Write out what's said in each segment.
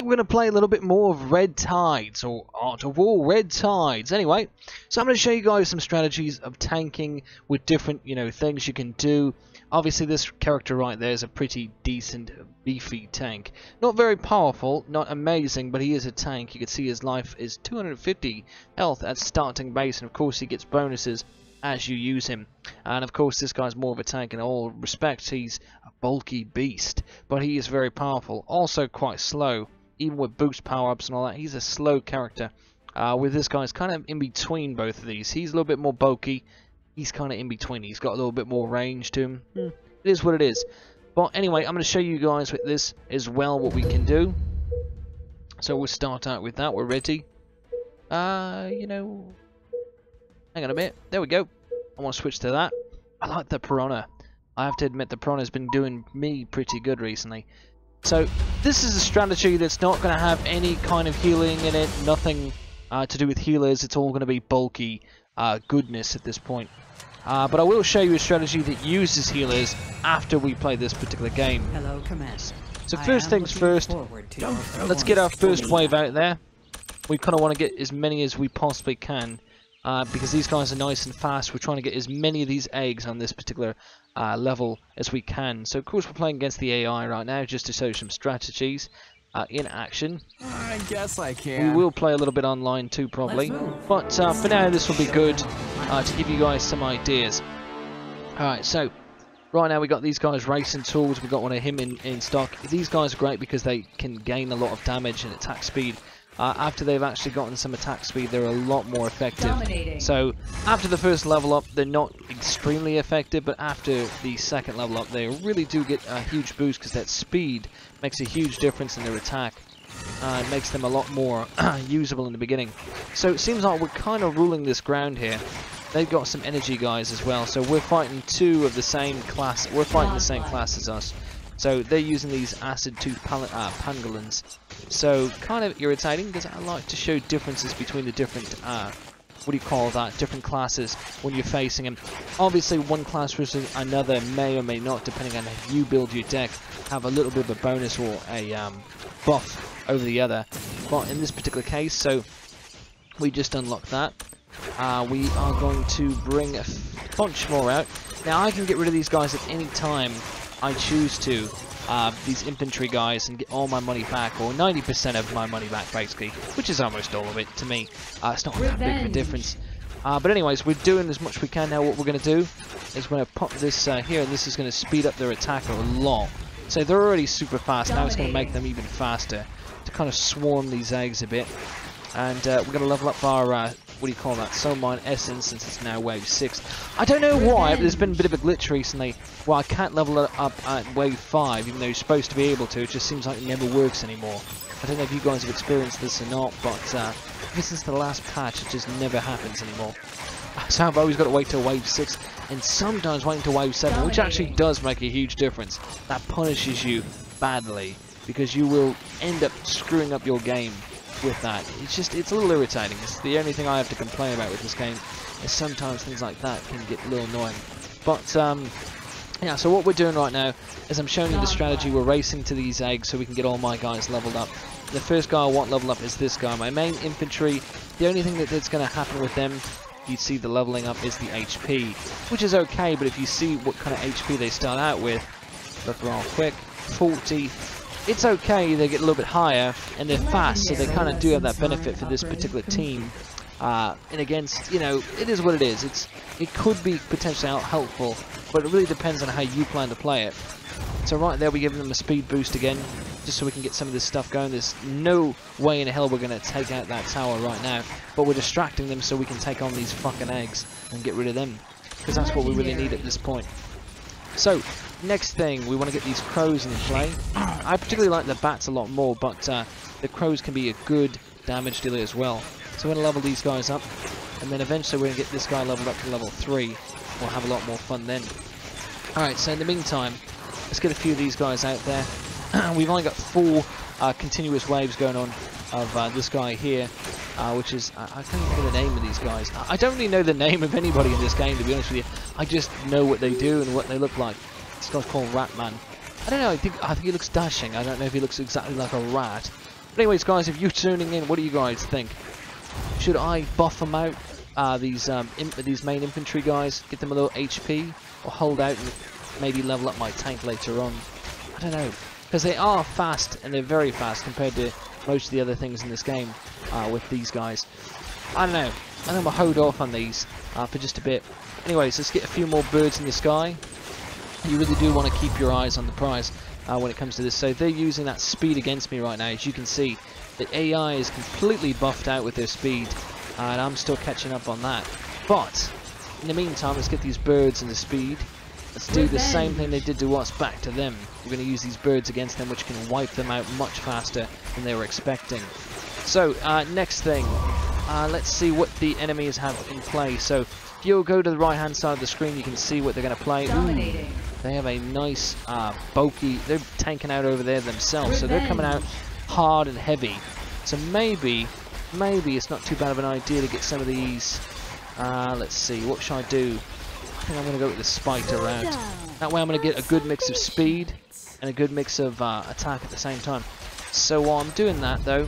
we're going to play a little bit more of Red Tides, or Art of War Red Tides. Anyway, so I'm going to show you guys some strategies of tanking with different, things you can do. Obviously, this character right there is a pretty decent, beefy tank. Not very powerful, not amazing, but he is a tank. You can see his life is 250 health at starting base, and of course he gets bonuses as you use him. And of course this guy's more of a tank in all respects. He's a bulky beast, but he is very powerful. Also quite slow, even with boost power-ups and all that. He's a slow character. With this guy's kind of in between both of these. He's a little bit more bulky. He's kind of in between. He's got a little bit more range to him. It is what it is. But anyway, I'm going to show you guys with this as well what we can do. So we'll start out with that. We're ready. Hang on a minute. There we go. I want to switch to that. I like the Piranha. I have to admit the Piranha's been doing me pretty good recently. So this is a strategy that's not going to have any kind of healing in it. Nothing to do with healers. It's all going to be bulky goodness at this point. But I will show you a strategy that uses healers after we play this particular game. Hello, Command. So first things first, let's get our first wave out there. We kind of want to get as many as we possibly can. Because these guys are nice and fast. We're trying to get as many of these eggs on this particular level as we can. So of course we're playing against the AI right now, just to show you some strategies in action. I guess I can. We will play a little bit online too probably, but for now this will be good to give you guys some ideas. Alright, so right now we got these guys racing tools. We got one of him in stock. These guys are great because they can gain a lot of damage and attack speed. After they've actually gotten some attack speed, they're a lot more effective. So after the first level up, they're not extremely effective, but after the second level up, they really do get a huge boost because that speed makes a huge difference in their attack. It makes them a lot more usable in the beginning. So it seems like we're kind of ruling this ground here. They've got some energy guys as well, so we're fighting two of the same class. We're fighting the same class as us. So they're using these acid tooth pangolins. So kind of irritating because I like to show differences between the different different classes when you're facing them. Obviously one class versus another may or may not, depending on how you build your deck, have a little bit of a bonus or a buff over the other. But in this particular case, so we just unlocked that. We are going to bring a bunch more out. Now I can get rid of these guys at any time I choose to, these infantry guys, and get all my money back, or 90% of my money back basically, which is almost all of it to me. It's not that big of a difference. But anyways, we're doing as much as we can now. What we're going to do is we're going to pop this here, and this is going to speed up their attack a lot. So they're already super fast, now it's going to make them even faster, to kind of swarm these eggs a bit. And we're going to level up our Soul Mine Essence, since it's now wave 6. I don't know why, but there's been a bit of a glitch recently where I can't level it up at wave 5, even though you're supposed to be able to. It just seems like it never works anymore. I don't know if you guys have experienced this or not, but ever since the last patch, it just never happens anymore. So I've always got to wait till wave 6, and sometimes waiting till wave 7, which actually does make a huge difference. That punishes you badly, because you will end up screwing up your game with that. It's a little irritating. It's the only thing I have to complain about with this game, is sometimes things like that can get a little annoying. But yeah, so what we're doing right now is I'm showing you the strategy. We're racing to these eggs so we can get all my guys leveled up. The first guy I want leveled up is this guy, my main infantry. The only thing that's going to happen with them, you see the leveling up, is the HP, which is okay, but if you see what kind of HP they start out with, look real quick, 40. It's okay, they get a little bit higher, and they're fast, so they kind of do have that benefit for this particular team. And against, it is what it is. It could be potentially helpful, but it really depends on how you plan to play it. So right there, we give them a speed boost again, just so we can get some of this stuff going. There's no way in hell we're going to take out that tower right now, but we're distracting them so we can take on these fucking eggs and get rid of them, because that's what we really need at this point. So, next thing, we want to get these crows in play. I particularly like the bats a lot more, but the crows can be a good damage dealer as well. So we're going to level these guys up, and then eventually we're going to get this guy leveled up to level 3. We'll have a lot more fun then. Alright, so in the meantime, let's get a few of these guys out there. We've only got 4 continuous waves going on of this guy here, which is, I can't even know the name of these guys. I don't really know the name of anybody in this game, to be honest with you. I just know what they do and what they look like. This guy's called Ratman. I don't know, I think he looks dashing. I don't know if he looks exactly like a rat, But anyways, guys, if you're tuning in, what do you guys think? Should I buff them out, these main infantry guys, give them a little HP, or hold out and maybe level up my tank later on? I don't know, because they are fast, and they're very fast compared to most of the other things in this game with these guys. I don't know. I think I'm going to hold off on these for just a bit. Anyways, let's get a few more birds in the sky. You really do want to keep your eyes on the prize when it comes to this. So they're using that speed against me right now. As you can see, the AI is completely buffed out with their speed, and I'm still catching up on that. But in the meantime, let's get these birds and the speed. Let's do the same thing they did to us back to them. We're going to use these birds against them, which can wipe them out much faster than they were expecting. So next thing, let's see what the enemies have in play. So if you'll go to the right hand side of the screen, you can see what they're going to play. Ooh, they have a nice bulky, they're tanking out over there themselves, so they're coming out hard and heavy. So maybe it's not too bad of an idea to get some of these. Let's see, what should I do? I think I'm going to go with the spider route. That way I'm going to get a good mix of speed and a good mix of attack at the same time. So while I'm doing that though,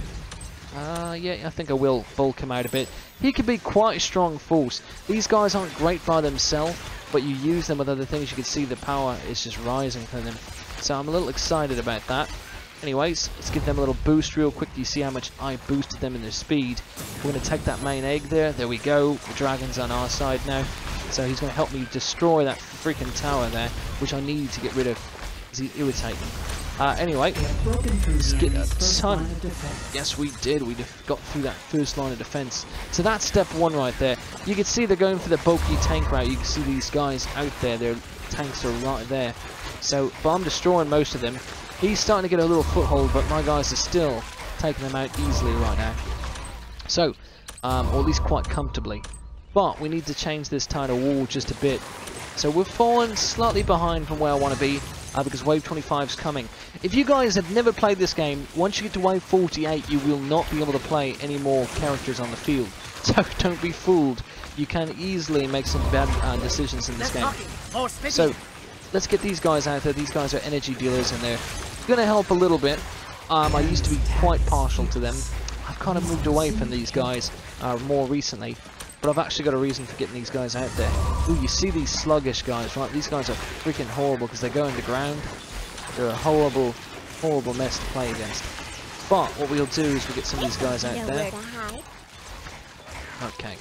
yeah, I think I will bulk him out a bit. He could be quite a strong force. These guys aren't great by themselves, but you use them with other things, you can see the power is just rising from them. So I'm a little excited about that. Anyways, let's give them a little boost real quick. You see how much I boosted them in their speed. We're going to take that main egg there. There we go. The dragon's on our side now. So he's going to help me destroy that freaking tower there, which I need to get rid of because he's irritating. Anyway, let's get a ton. Yes, we did. We got through that first line of defense. So that's step one right there. You can see they're going for the bulky tank route. You can see these guys out there. Their tanks are right there. So, but I'm destroying most of them. He's starting to get a little foothold, but my guys are still taking them out easily right now. So, or at least quite comfortably. But we need to change this tidal wall just a bit. So we're falling slightly behind from where I want to be. Because wave 25 is coming. If you guys have never played this game, once you get to wave 48, you will not be able to play any more characters on the field. So don't be fooled. You can easily make some bad decisions in this game. So let's get these guys out there. These guys are energy dealers, and they're going to help a little bit. I used to be quite partial to them. I've kind of moved away from these guys more recently. But I've actually got a reason for getting these guys out there. Ooh, you see these sluggish guys, right? These guys are freaking horrible because they go underground. They're a horrible, horrible mess to play against. But what we'll do is we'll get some of these guys out there. Okay.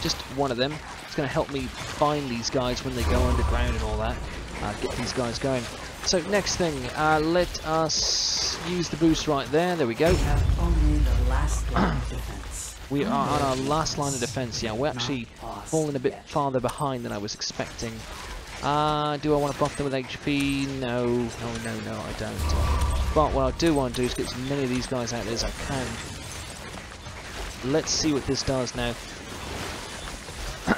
Just one of them. It's going to help me find these guys when they go underground and all that. Get these guys going. So next thing, let us use the boost right there. There we go. We are on our last line of defense. Yeah, we're actually falling a bit farther behind than I was expecting. Do I want to buff them with HP? No, I don't. But what I do want to do is get as many of these guys out there as I can. Let's see what this does now.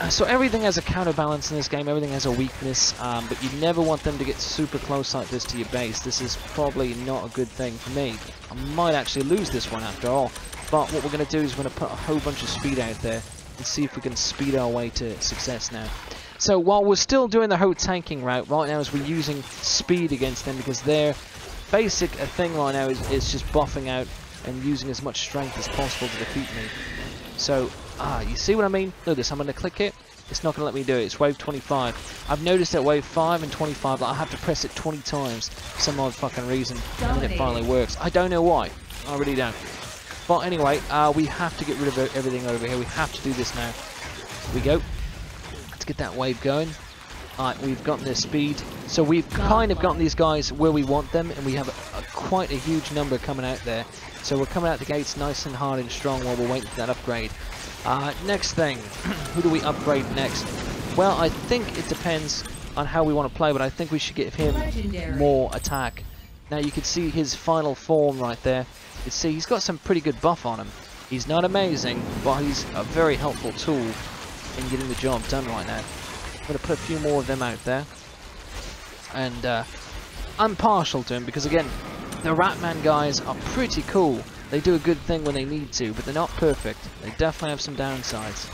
So everything has a counterbalance in this game, everything has a weakness, but you never want them to get super close like this to your base. This is probably not a good thing for me. I might actually lose this one after all. But what we're going to do is we're going to put a whole bunch of speed out there and see if we can speed our way to success now. So while we're still doing the whole tanking route, right now as we're using speed against them because their basic thing right now is just buffing out and using as much strength as possible to defeat me. So, you see what I mean? Look at this, I'm going to click it. It's not going to let me do it. It's wave 25. I've noticed that wave 5 and 25, I have to press it 20 times for some odd fucking reason, and then it finally works. I don't know why. I really don't. But anyway, we have to get rid of everything over here. We have to do this now. Here we go. Let's get that wave going. Alright, we've gotten their speed. So we've kind of gotten these guys where we want them, and we have quite a huge number coming out there. So we're coming out the gates nice and hard and strong while we're waiting for that upgrade. Next thing, who do we upgrade next? Well, I think it depends on how we want to play, but I think we should give him more attack. Now you can see his final form right there. You can see he's got some pretty good buff on him. He's not amazing, but he's a very helpful tool in getting the job done right now. I'm going to put a few more of them out there. And I'm partial to him because, again, the Ratman guys are pretty cool. They do a good thing when they need to, but they're not perfect. They definitely have some downsides.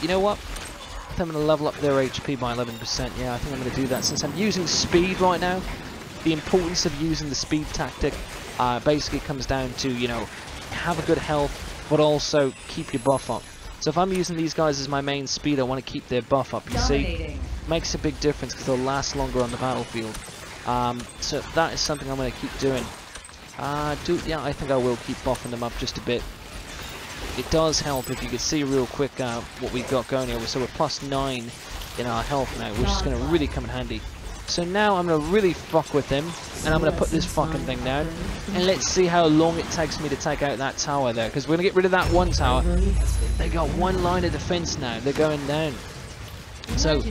You know what? I think I'm going to level up their HP by 11%. Yeah, I think I'm going to do that. Since I'm using speed right now, the importance of using the speed tactic basically comes down to, you know, have a good health, but also keep your buff up. So if I'm using these guys as my main speed, I want to keep their buff up, you see? Makes a big difference because they'll last longer on the battlefield. So that is something I'm going to keep doing. Yeah, I think I will keep buffing them up just a bit. It does help if you can see real quick what we've got going here. So we're +9 in our health now, which is going to really come in handy. So now I'm going to really fuck with him, and I'm going to put this fucking thing down, and let's see how long it takes me to take out that tower there, because we're going to get rid of that one tower. They got one line of defense now, they're going down. So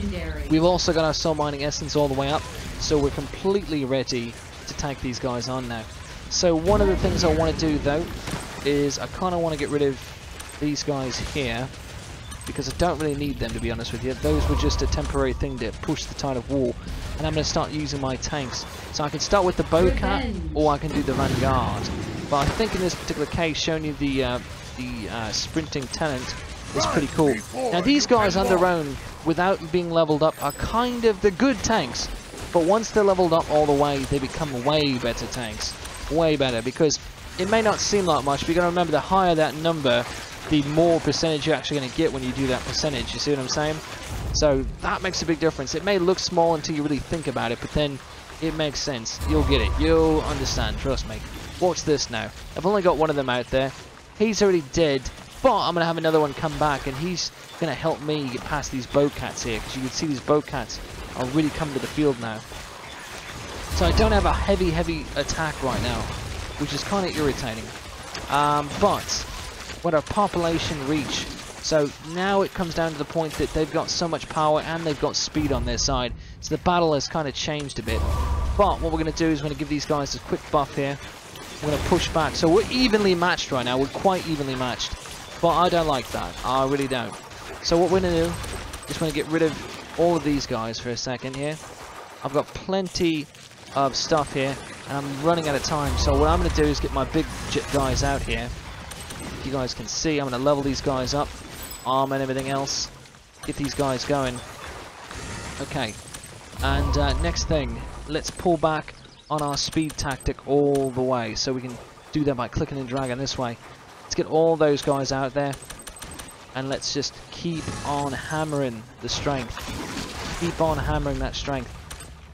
we've also got our soul mining essence all the way up, so we're completely ready to take these guys on now. So one of the things I want to do though is I kind of want to get rid of these guys here, because I don't really need them, to be honest with you. Those were just a temporary thing to push the tide of war, and I'm going to start using my tanks. So I can start with the Bowcat, or I can do the Vanguard. But I think in this particular case, showing you the sprinting tenant is pretty cool. Now these guys on their own, without being leveled up, are kind of the good tanks, but once they're leveled up all the way, they become way better tanks. Way better, because it may not seem like much, but you got to remember, the higher that number, the more percentage you're actually going to get when you do that percentage. You see what I'm saying? So that makes a big difference. It may look small until you really think about it, but then it makes sense. You'll get it. You'll understand. Trust me. Watch this now. I've only got one of them out there. He's already dead, but I'm going to have another one come back, and he's going to help me get past these Bowcats here, because you can see these Bowcats are really coming to the field now. So I don't have a heavy attack right now, which is kind of irritating. But what our population reach, so now it comes down to the point that they've got so much power and they've got speed on their side, so the battle has kind of changed a bit. But what we're going to do is we're going to give these guys a quick buff here. We're going to push back, so we're evenly matched right now. We're quite evenly matched, but I don't like that. I really don't. So what we're going to do is we're going to get rid of all of these guys for a second here. I've got plenty of stuff here, and I'm running out of time, so what I'm going to do is get my big guys out here. You guys can see I'm going to level these guys up, arm and everything else, get these guys going. Okay, and next thing, let's pull back on our speed tactic all the way, so we can do that by clicking and dragging this way. Let's get all those guys out there, and let's just keep on hammering the strength. Keep on hammering that strength.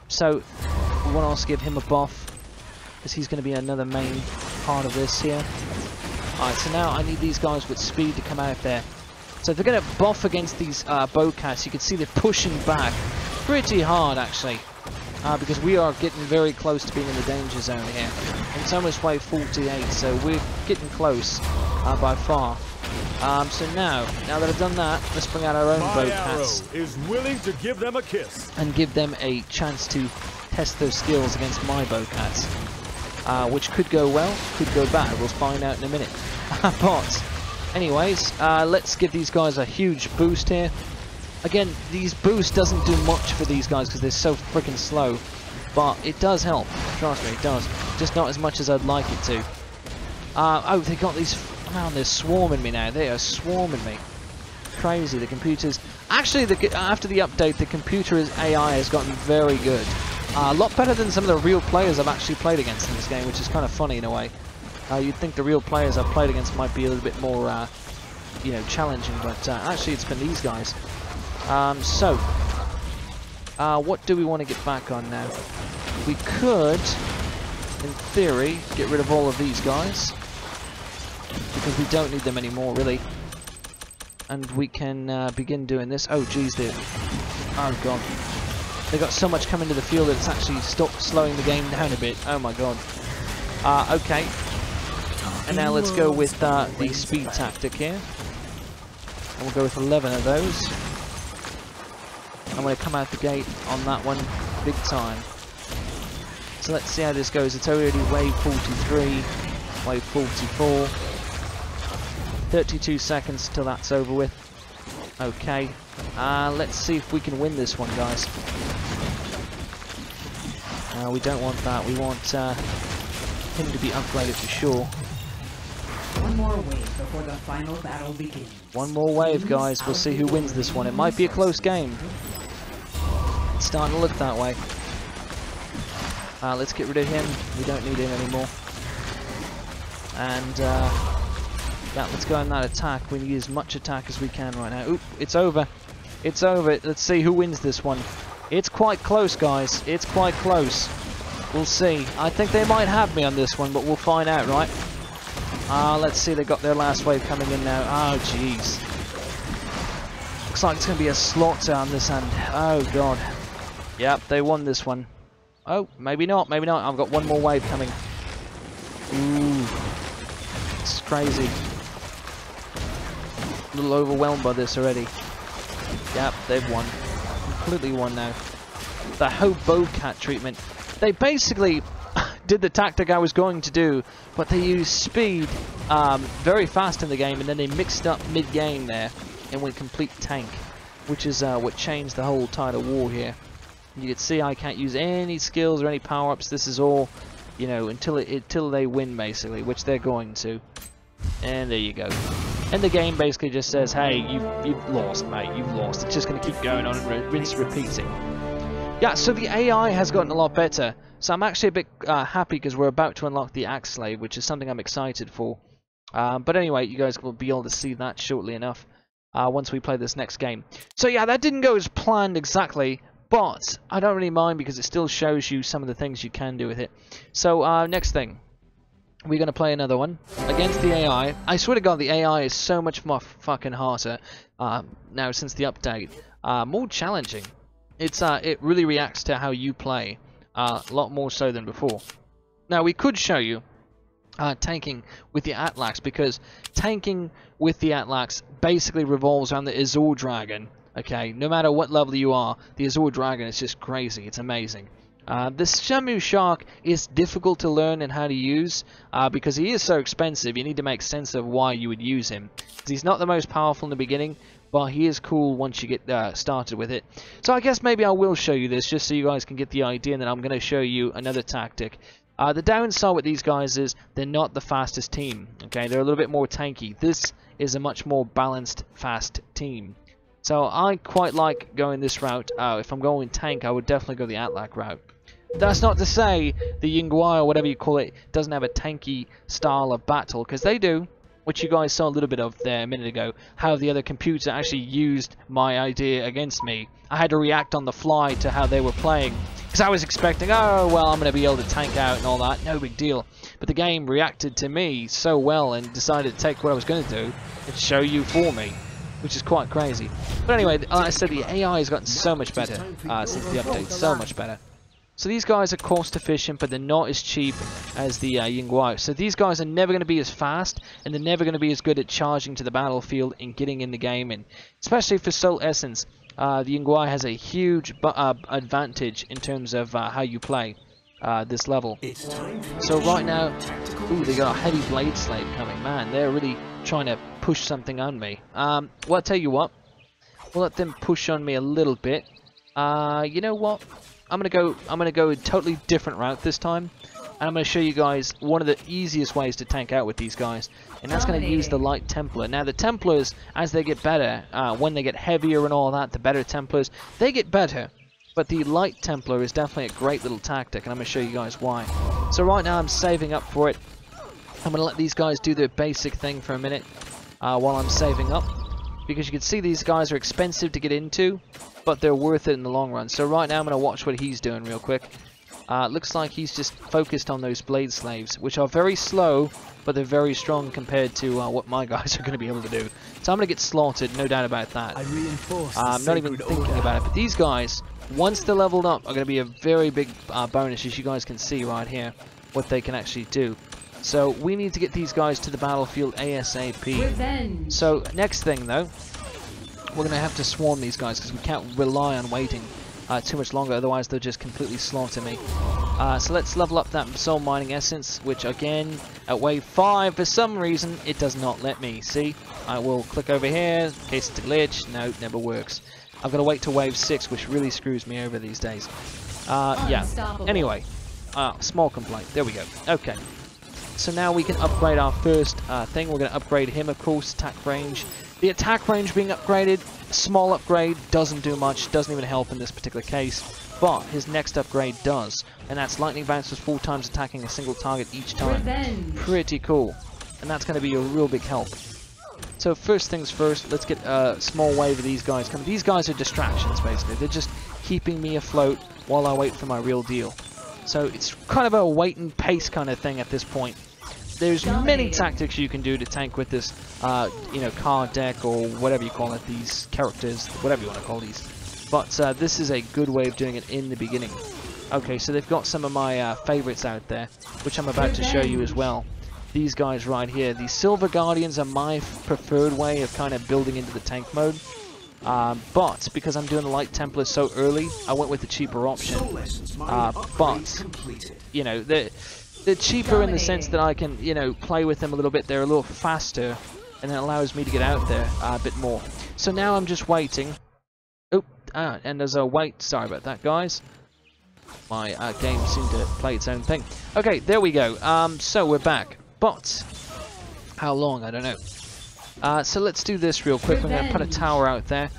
So we want to also give him a buff, because he's going to be another main part of this here. Alright, so now I need these guys with speed to come out there. So if they're going to buff against these Bowcats, you can see they're pushing back pretty hard, actually. Because we are getting very close to being in the danger zone here. And it's almost wave 48, so we're getting close by far. So now that I've done that, let's bring out our own Bowcats. Is willing to give them a kiss. And give them a chance to test their skills against my Bowcats. Which could go well, could go bad. We'll find out in a minute. But, anyways, let's give these guys a huge boost here. Again, these boosts doesn't do much for these guys because they're so freaking slow. But it does help. Trust me, it does. Just not as much as I'd like it to. Oh, they got these... Man, they're swarming me now. They are swarming me. Crazy, the computers... Actually, after the update, the computer's AI has gotten very good. A lot better than some of the real players I've actually played against in this game, which is kind of funny in a way. You'd think the real players I've played against might be a little bit more, you know, challenging, but actually it's been these guys. What do we want to get back on now? We could, in theory, get rid of all of these guys, because we don't need them anymore, really. And we can begin doing this. Oh, geez, oh god. They got so much coming to the field that it's actually slowing the game down a bit. Oh my god. Okay. And now let's go with the speed tactic here. And we'll go with 11 of those. I'm going to come out the gate on that one big time. So let's see how this goes. It's already wave 43, wave 44. 32 seconds till that's over with. Okay. Let's see if we can win this one, guys. We don't want that. We want him to be upgraded for sure. One more wave before the final battle begins. One more wave, guys. We'll see who wins this one. It might be a close game. It's starting to look that way. Let's get rid of him. We don't need him anymore. And yeah, let's go on that attack. We need as much attack as we can right now. Oop, it's over. It's over. Let's see who wins this one. It's quite close, guys. It's quite close. We'll see. I think they might have me on this one, but we'll find out, right? Let's see. They got their last wave coming in now. Oh, jeez. Looks like it's going to be a slaughter on this end. Oh, God. Yep, they won this one. Oh, maybe not. Maybe not. I've got one more wave coming. Ooh. It's crazy. A little overwhelmed by this already. Yep, they've won. Completely won now. The Hobocat treatment. They basically did the tactic I was going to do, but they used speed very fast in the game, and then they mixed up mid-game there and went complete tank, which is what changed the whole tide of war here. You can see I can't use any skills or any power-ups. This is all, you know, until they win, basically, which they're going to. And there you go. And the game basically just says, hey, you've lost, mate, you've lost. It's just going to keep going on and rinse repeating. Yeah, so the AI has gotten a lot better. So I'm actually a bit happy because we're about to unlock the Axe Slave, which is something I'm excited for. But anyway, you guys will be able to see that shortly enough once we play this next game. So yeah, that didn't go as planned exactly, but I don't really mind because it still shows you some of the things you can do with it. So next thing. We're going to play another one against the AI. I swear to God, the AI is so much more fucking harder now since the update. More challenging. It really reacts to how you play a lot more so than before. Now, we could show you tanking with the Atlax, because tanking with the Atlax basically revolves around the Azure Dragon. Okay, no matter what level you are, the Azure Dragon is just crazy. It's amazing. The Shamu Shark is difficult to learn and how to use because he is so expensive. You need to make sense of why you would use him. He's not the most powerful in the beginning, but he is cool once you get started with it. So I guess maybe I will show you this just so you guys can get the idea, and then I'm going to show you another tactic. The downside with these guys is they're not the fastest team. Okay, they're a little bit more tanky. This is a much more balanced, fast team. So I quite like going this route. If I'm going tank, I would definitely go the Atlac route. That's not to say the Yingguai, or whatever you call it, doesn't have a tanky style of battle, because they do, which you guys saw a little bit of there a minute ago, how the other computer actually used my idea against me. I had to react on the fly to how they were playing, because I was expecting, oh, well, I'm going to be able to tank out and all that, no big deal. But the game reacted to me so well and decided to take what I was going to do and show you for me, which is quite crazy. But anyway, like I said, the AI has gotten so much better since the update, so much better. So these guys are cost efficient, but they're not as cheap as the Yingguai. So these guys are never going to be as fast, and they're never going to be as good at charging to the battlefield and getting in the game. And especially for Soul Essence, the Yingguai has a huge advantage in terms of how you play this level. So right now, ooh, they got a heavy blade slave coming. Man, they're really trying to push something on me. Well, I'll tell you what, we'll let them push on me a little bit. You know what? I'm gonna go a totally different route this time, and I'm gonna show you guys one of the easiest ways to tank out with these guys, and that's gonna use the Light Templar. Now the Templars, as they get better, when they get heavier and all that, the better Templars, they get better. But the Light Templar is definitely a great little tactic, and I'm gonna show you guys why. So right now I'm saving up for it. I'm gonna let these guys do their basic thing for a minute while I'm saving up, because you can see these guys are expensive to get into, but they're worth it in the long run. So right now I'm going to watch what he's doing real quick. Looks like he's just focused on those blade slaves, which are very slow, but they're very strong compared to what my guys are going to be able to do. So I'm going to get slaughtered, no doubt about that. I'm not even thinking about it. But these guys, once they're leveled up, are going to be a very big bonus, as you guys can see right here, what they can actually do. So we need to get these guys to the battlefield ASAP. Revenge. So next thing though, we're going to have to swarm these guys because we can't rely on waiting too much longer, otherwise they'll just completely slaughter me. So let's level up that soul mining essence, which again, at wave 5, for some reason, it does not let me. See, I will click over here, in case it's a glitch. No, it never works. I've got to wait to wave 6, which really screws me over these days. Yeah, anyway, small complaint. There we go. Okay. So now we can upgrade our first thing. We're going to upgrade him, of course, attack range. The attack range being upgraded, small upgrade, doesn't do much, doesn't even help in this particular case, but his next upgrade does, and that's lightning bounce with 4 times attacking a single target each time. Revenge. Pretty cool. and that's going to be a real big help. So first things first, let's get a small wave of these guys coming. These guys are distractions, basically. They're just keeping me afloat while I wait for my real deal. So it's kind of a wait and pace kind of thing at this point. There's many tactics you can do to tank with this, you know, card deck or whatever you call it, these characters, whatever you want to call these. But this is a good way of doing it in the beginning. Okay, so they've got some of my favorites out there, which I'm about to show you as well. These guys right here, the Silver Guardians are my preferred way of kind of building into the tank mode. But because I'm doing the Light Templar so early, I went with the cheaper option. But, you know, they're cheaper in the sense that I can, you know, play with them a little bit. They're a little faster, and it allows me to get out there a bit more. So now I'm just waiting. Oh, and there's a wait. Sorry about that, guys. My game seemed to play its own thing. Okay, there we go. So we're back. But how long? I don't know. So let's do this real quick. I'm going to put a tower out there.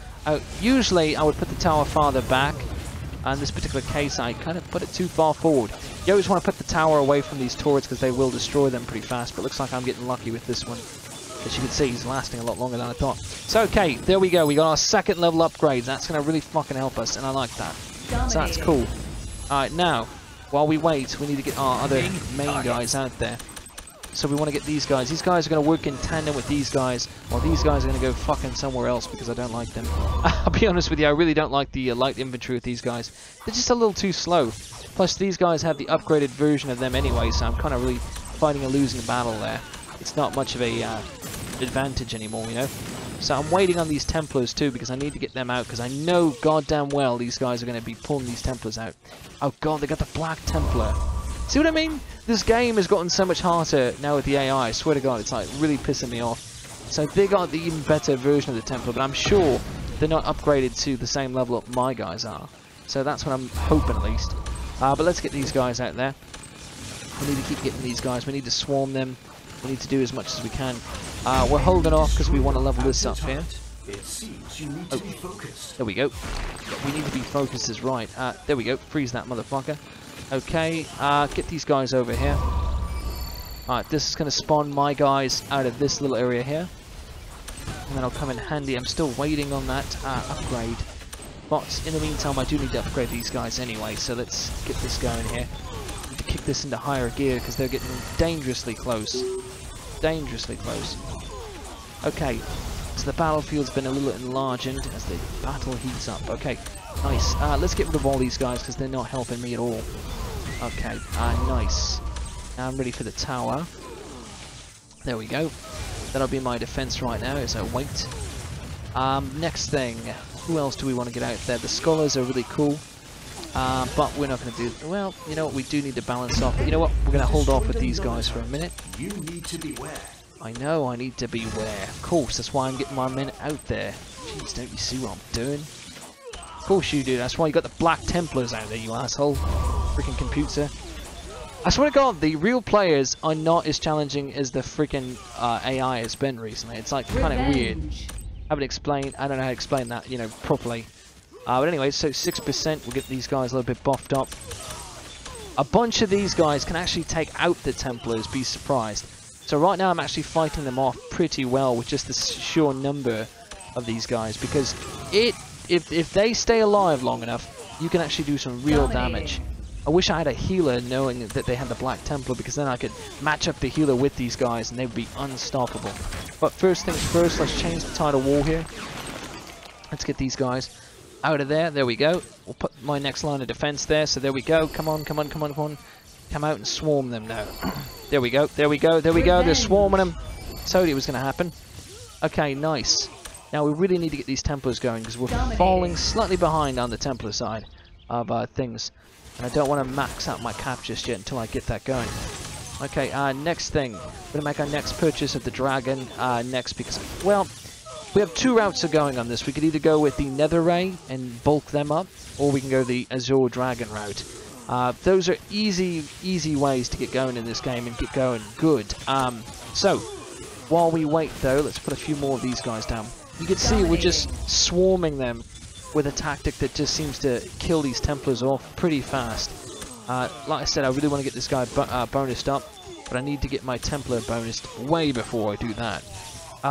Usually I would put the tower farther back. In this particular case, I kind of put it too far forward. You always want to put the tower away from these turrets because they will destroy them pretty fast. But it looks like I'm getting lucky with this one. As you can see, he's lasting a lot longer than I thought. So okay, there we go. We got our second level upgrades. That's going to really fucking help us, and I like that. So that's cool. Alright, now, while we wait, we need to get our other main guys out there. So we want to get these guys. These guys are going to work in tandem with these guys, while these guys are going to go fucking somewhere else because I don't like them. I'll be honest with you, I really don't like the light infantry with these guys. They're just a little too slow. Plus, these guys have the upgraded version of them anyway, so I'm kind of really fighting a losing battle there. It's not much of a advantage anymore, you know? So I'm waiting on these Templars too because I need to get them out because I know goddamn well these guys are going to be pulling these Templars out. Oh god, they got the Black Templar. See what I mean? This game has gotten so much harder now with the AI. I swear to god, it's like really pissing me off. So they got the even better version of the Templar, but I'm sure they're not upgraded to the same level that my guys are. So that's what I'm hoping at least. But let's get these guys out there. We need to keep getting these guys. We need to swarm them. We need to do as much as we can. We're holding off because we want to level this up here. Oh, there we go. We need to be focused is right. There we go. Freeze that motherfucker. Okay, get these guys over here. Alright, this is going to spawn my guys out of this little area here. And then I'll come in handy. I'm still waiting on that upgrade. But in the meantime, I do need to upgrade these guys anyway. So let's get this going here. Need to kick this into higher gear because they're getting dangerously close. Dangerously close. Okay, so the battlefield's been a little enlarged as the battle heats up. Okay, nice. Let's get rid of all these guys because they're not helping me at all. Okay, nice. Now I'm ready for the tower. There we go. That'll be my defense right now, is a wait. Next thing, who else do we want to get out there? The scholars are really cool. But we're not going to do... Well, you know what, we do need to balance off. But you know what, we're going to hold off with these guys for a minute. You need to beware. I know I need to beware. Of course, that's why I'm getting my men out there. Jeez, don't you see what I'm doing? Of course you do, that's why you got the Black Templars out there, you asshole. Freaking computer. I swear to god, the real players are not as challenging as the freaking AI has been recently. It's like kind of weird. I don't know how to explain that, you know, properly. But anyway, so 6%, we'll get these guys a little bit buffed up. A bunch of these guys can actually take out the Templars, be surprised. So right now I'm actually fighting them off pretty well with just the sheer number of these guys. Because if they stay alive long enough, you can actually do some real damage. I wish I had a healer knowing that they had the Black Templar, because then I could match up the healer with these guys and they would be unstoppable. But first things first, let's change the tidal wall here. Let's get these guys out of there. There we go. We'll put my next line of defense there. So there we go. Come on, come on, come on, come on. Come out and swarm them now. There we go. There we go. There we go. They're swarming them. Told you it was going to happen. Okay, nice. Now we really need to get these Templars going because we're falling slightly behind on the Templar side of things. And I don't want to max out my cap just yet until I get that going. Okay, next thing. We're going to make our next purchase of the Dragon next because, well, we have two routes of going on this. We could either go with the Nether Ray and bulk them up, or we can go the Azure Dragon route. Those are easy ways to get going in this game and get going good. So, while we wait though, let's put a few more of these guys down. You can see we're just swarming them with a tactic that just seems to kill these Templars off pretty fast. Like I said, I really want to get this guy bonused up. but I need to get my Templar bonus way before I do that.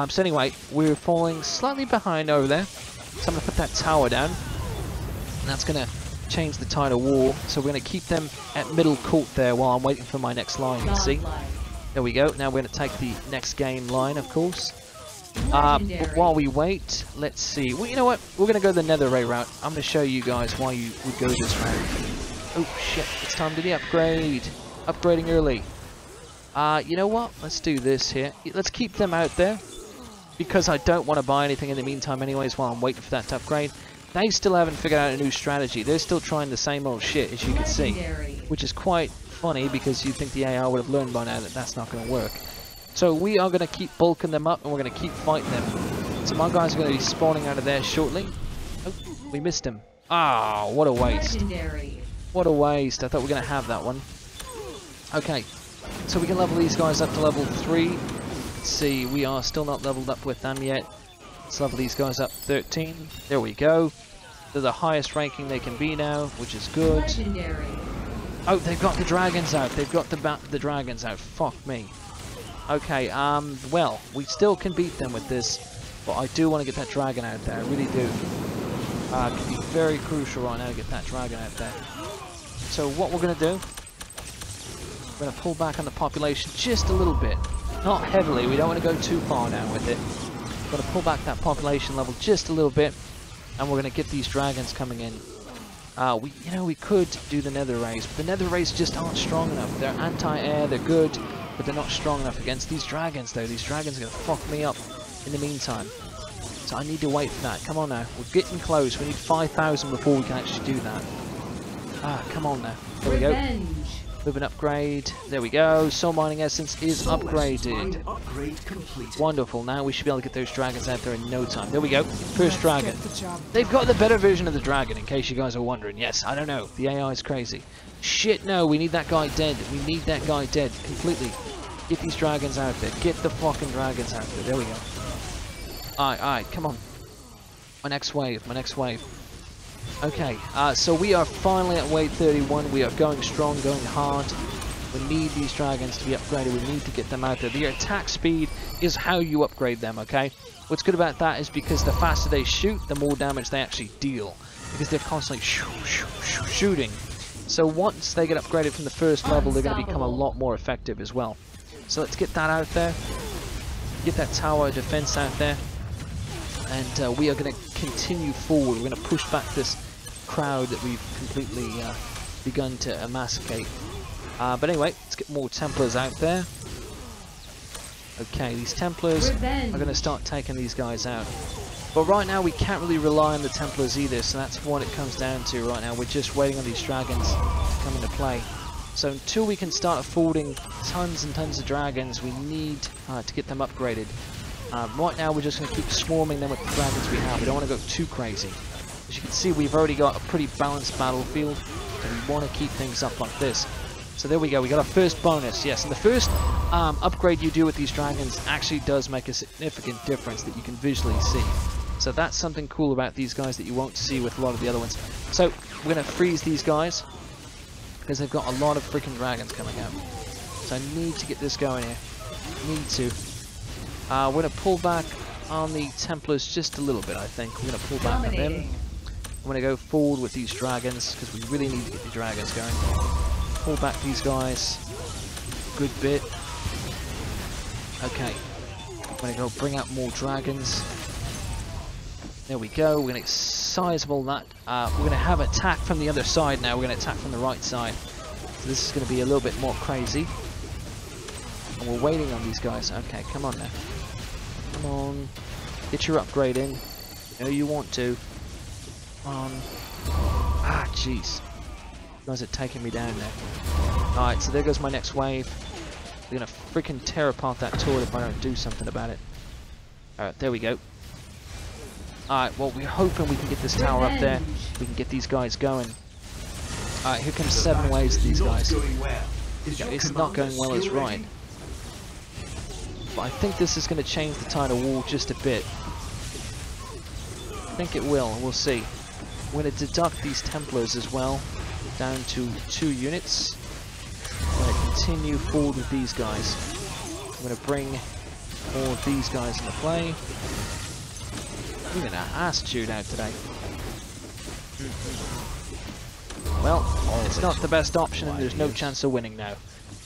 So anyway, we're falling slightly behind over there. So I'm going to put that tower down. And that's going to change the tide of war. So we're going to keep them at middle court there while I'm waiting for my next line, you see. There we go. Now we're going to take the next game line, of course. But while we wait, let's see. Well, you know what? We're going to go the Netherray route. I'm going to show you guys why you would go this route. Oh, shit. It's time to the upgrade. Upgrading early. You know what? Let's do this here. Let's keep them out there. Because I don't want to buy anything in the meantime anyways while I'm waiting for that to upgrade. They still haven't figured out a new strategy. They're still trying the same old shit, as you can see. Which is quite funny, because you'd think the AI would have learned by now that that's not going to work. So we are going to keep bulking them up, and we're going to keep fighting them. So my guys are going to be spawning out of there shortly. Oh, we missed him. Ah, what a waste. What a waste. I thought we were going to have that one. Okay, so we can level these guys up to level 3. Let's see, we are still not leveled up with them yet. Let's level these guys up 13. There we go. They're the highest ranking they can be now, which is good. Oh, they've got the dragons out. They've got the dragons out. Fuck me. Okay, well, we still can beat them with this, but I do want to get that dragon out there. I really do. It can be very crucial right now to get that dragon out there. So what we're going to do, we're going to pull back on the population just a little bit. Not heavily, we don't want to go too far now with it. We're going to pull back that population level just a little bit, and we're going to get these dragons coming in. We could do the Nether Rays, but the Nether Rays just aren't strong enough. They're anti-air, they're good, but they're not strong enough against these dragons, though. These dragons are going to fuck me up in the meantime. So I need to wait for that. Come on now, we're getting close. We need 5,000 before we can actually do that. Come on now. There we go. Moving upgrade. There we go. Soul Mining Essence is upgraded. Wonderful. Now we should be able to get those dragons out there in no time. There we go. First dragon. They've got the better version of the dragon, in case you guys are wondering. Yes, I don't know. The AI is crazy. Shit, no. We need that guy dead. We need that guy dead completely. Get these dragons out there. Get the fucking dragons out there. There we go. Alright. Come on. My next wave. Okay, so we are finally at wave 31. We are going strong, going hard. We need these dragons to be upgraded. We need to get them out there. The attack speed is how you upgrade them, okay? What's good about that is because the faster they shoot, the more damage they actually deal. Because they're constantly shooting. So once they get upgraded from the first level, they're going to become a lot more effective as well. So let's get that out there. Get that tower defense out there. And we are going to continue forward. We're going to push back this crowd that we've completely begun to emasculate. But anyway, let's get more Templars out there. Okay, these Templars are going to start taking these guys out. But right now we can't really rely on the Templars either, so that's what it comes down to right now. We're just waiting on these dragons to come into play. So until we can start affording tons and tons of dragons, we need to get them upgraded. Right now we're just going to keep swarming them with the dragons we have. We don't want to go too crazy. As you can see, we've already got a pretty balanced battlefield, so we want to keep things up like this. So there we go, we got our first bonus, yes, and the first upgrade you do with these dragons actually does make a significant difference that you can visually see. So that's something cool about these guys that you won't see with a lot of the other ones. So we're going to freeze these guys, because they've got a lot of freaking dragons coming out. So I need to get this going here. Need to. We're going to pull back on the Templars just a little bit, I think. We're going to pull back on them. I'm going to go forward with these dragons, because we really need to get the dragons going. Pull back these guys a good bit. Okay. I'm going to go bring out more dragons. There we go. We're going to sizable that. We're going to have attack from the other side now. We're going to attack from the right side. So this is going to be a little bit more crazy. And we're waiting on these guys. Okay, come on now. Come on. Get your upgrade in. You know you want to. Come on. Ah, jeez. You guys are taking me down there. Alright, so there goes my next wave. We're going to freaking tear apart that turret if I don't do something about it. Alright, there we go. Alright, well, we're hoping we can get this tower up there. We can get these guys going. Alright, here comes 7 waves of these guys. Yeah, it's not going well as right. But I think this is going to change the tide of war just a bit. I think it will, we'll see. We're going to deduct these Templars as well, down to 2 units. We're going to continue forward with these guys. I'm going to bring more of these guys into play. Even an ass shootout today. Well, it's not the best option and there's no chance of winning now.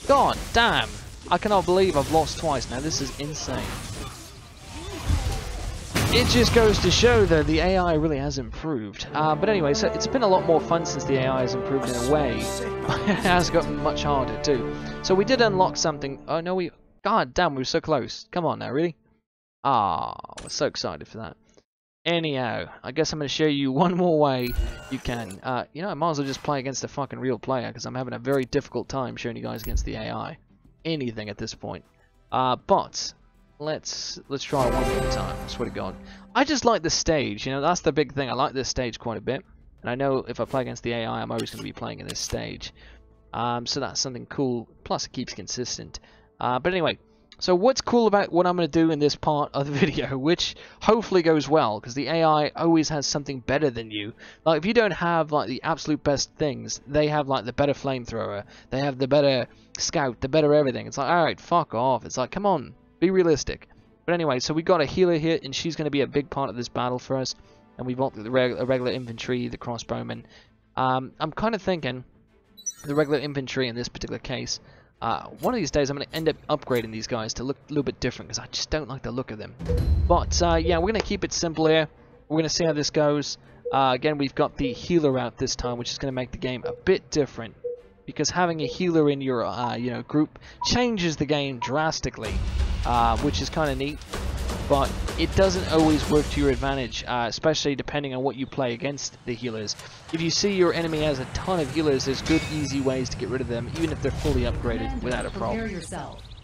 God damn! I cannot believe I've lost twice now. This is insane. It just goes to show that the AI really has improved. But anyway, so it's been a lot more fun since the AI has improved in a way. It has gotten much harder too. So we did unlock something. Oh no, God damn, we were so close. Come on now, really? Ah, we're so excited for that. Anyhow, I guess I'm going to show you one more way you can. You know, I might as well just play against a fucking real player because I'm having a very difficult time showing you guys against the AI. Anything at this point. But let's try one more time. I swear to God. I just like the stage. You know, that's the big thing. I like this stage quite a bit, and I know if I play against the AI, I'm always going to be playing in this stage. So that's something cool. Plus, it keeps consistent. But anyway. So what's cool about what I'm going to do in this part of the video, which hopefully goes well, because the AI always has something better than you. Like, if you don't have, like, the absolute best things, they have, like, the better flamethrower, they have the better scout, the better everything. It's like, alright, fuck off. It's like, come on, be realistic. But anyway, so we got a healer here, and she's going to be a big part of this battle for us. And we've got the regular infantry, the crossbowmen. I'm kind of thinking, the regular infantry in this particular case, one of these days I'm going to end up upgrading these guys to look a little bit different because I just don't like the look of them. But yeah, we're going to keep it simple here. We're going to see how this goes. Again, we've got the healer out this time, which is going to make the game a bit different. Because having a healer in your you know, group changes the game drastically, which is kind of neat. But it doesn't always work to your advantage, especially depending on what you play against the healers. If you see your enemy has a ton of healers, there's good, easy ways to get rid of them, even if they're fully upgraded without a problem.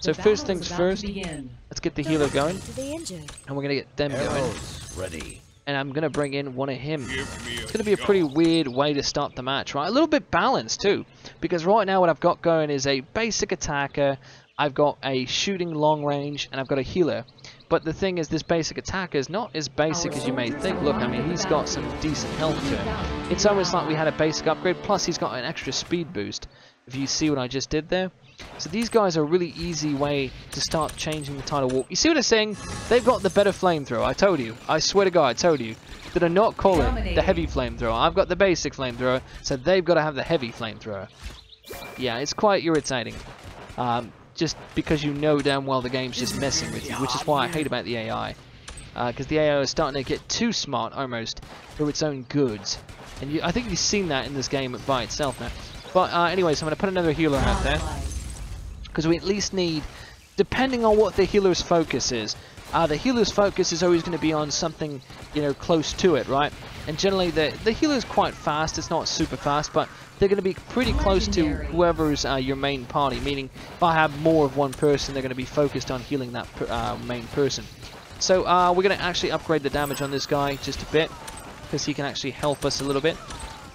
So first things first, let's get the healer going, and we're going to get them going. Ready. And I'm going to bring in one of him. It's going to be a pretty weird way to start the match, right? A little bit balanced too, because right now what I've got going is a basic attacker, I've got a shooting long range, and I've got a healer. But the thing is, this basic attacker is not as basic as you may think. Look, I mean, he's got some decent health to him. It's almost like we had a basic upgrade, plus he's got an extra speed boost, if you see what I just did there. So these guys are a really easy way to start changing the tide of war. You see what I'm saying? They've got the better flamethrower, I told you. I swear to God, I told you. Did I not call it the heavy flamethrower? I've got the basic flamethrower, so they've got to have the heavy flamethrower. Yeah, it's quite irritating. Just because you know damn well the game's just messing with you, which is why I hate about the AI. Because the AI is starting to get too smart, almost, for its own goods. And I think you've seen that in this game by itself now. But anyway, so I'm going to put another healer out there. Because we at least need, depending on what the healer's focus is. The healer's focus is always going to be on something, you know, close to it, right? And generally the healer's quite fast, it's not super fast, but they're going to be pretty close to whoever's your main party, meaning if I have more of one person, they're going to be focused on healing that main person. So we're going to actually upgrade the damage on this guy just a bit, because he can actually help us a little bit.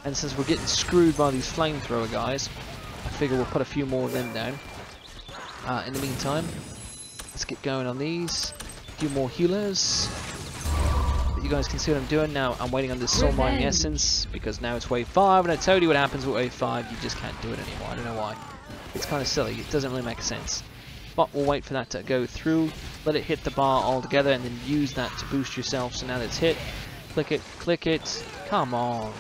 And since we're getting screwed by these flamethrower guys, I figure we'll put a few more of them down. In the meantime, let's get going on these. A few more healers. But you guys can see what I'm doing now. I'm waiting on this soul mining essence because now it's wave 5, and I told you what happens with wave 5. You just can't do it anymore. I don't know why. It's kind of silly. It doesn't really make sense. But we'll wait for that to go through. Let it hit the bar altogether, and then use that to boost yourself. So now that it's hit, click it, click it. Come on.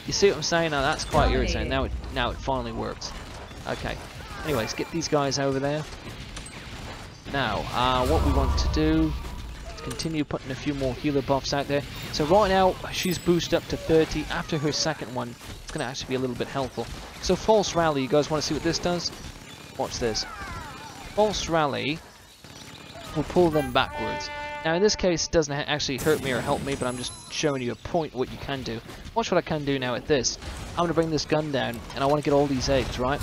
You see what I'm saying? Now that's quite irritating. Now it finally works. Okay. Anyways, get these guys over there. Now, what we want to do is continue putting a few more healer buffs out there. So right now, she's boosted up to 30. After her second one, it's going to actually be a little bit helpful. So False Rally, you guys want to see what this does? Watch this. False Rally will pull them backwards. Now in this case, it doesn't actually hurt me or help me, but I'm just showing you a point what you can do. Watch what I can do now at this. I'm going to bring this gun down, and I want to get all these eggs, right?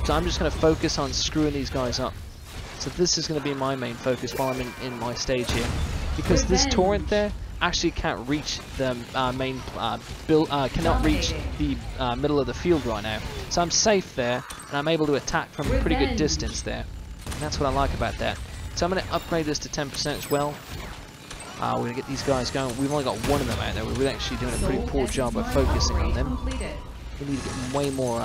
So I'm just going to focus on screwing these guys up. So this is going to be my main focus while I'm in my stage here. Because this torrent there actually can't reach the cannot reach the middle of the field right now. So I'm safe there, and I'm able to attack from a pretty good distance there. And that's what I like about that. So I'm going to upgrade this to 10% as well. We're going to get these guys going. We've only got one of them out there. We're actually doing a pretty poor job of focusing on them. We need to get way more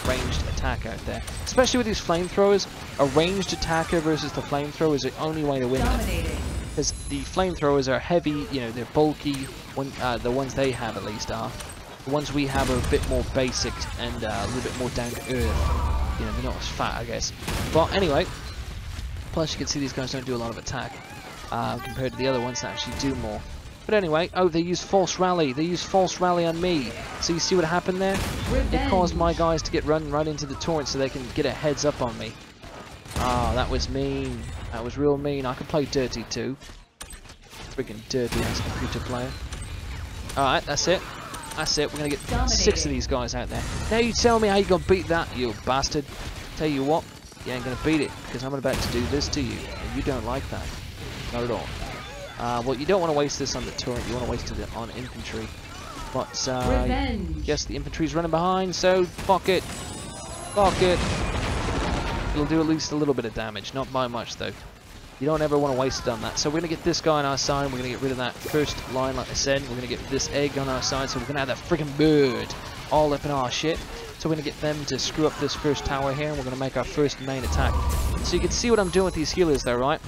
ranged attack out there. Especially with these flamethrowers, a ranged attacker versus the flamethrower is the only way to win them. Because the flamethrowers are heavy, you know, they're bulky, when, the ones they have at least are. The ones we have are a bit more basic and a little bit more down to earth. You know, they're not as fat, I guess. But anyway, plus you can see these guys don't do a lot of attack compared to the other ones that actually do more. But anyway, oh, they use false rally. They use false rally on me. So you see what happened there? It caused my guys to get run right into the torrent so they can get a heads up on me. Oh, that was mean. That was real mean. I could play dirty too. Freaking dirty ass computer player. Alright, that's it. That's it. We're going to get 6 of these guys out there. Now you tell me how you going to beat that, you bastard. Tell you what, you ain't going to beat it. Because I'm about to do this to you. And you don't like that. Not at all. Well, you don't want to waste this on the turret, you want to waste it on infantry. But, yes, the infantry's running behind, so fuck it. Fuck it. It'll do at least a little bit of damage, not by much though. You don't ever want to waste it on that. So we're going to get this guy on our side, we're going to get rid of that first line like I said. We're going to get this egg on our side, so we're going to have that freaking bird all up in our shit. So we're going to get them to screw up this first tower here, and we're going to make our first main attack. So you can see what I'm doing with these healers though, right?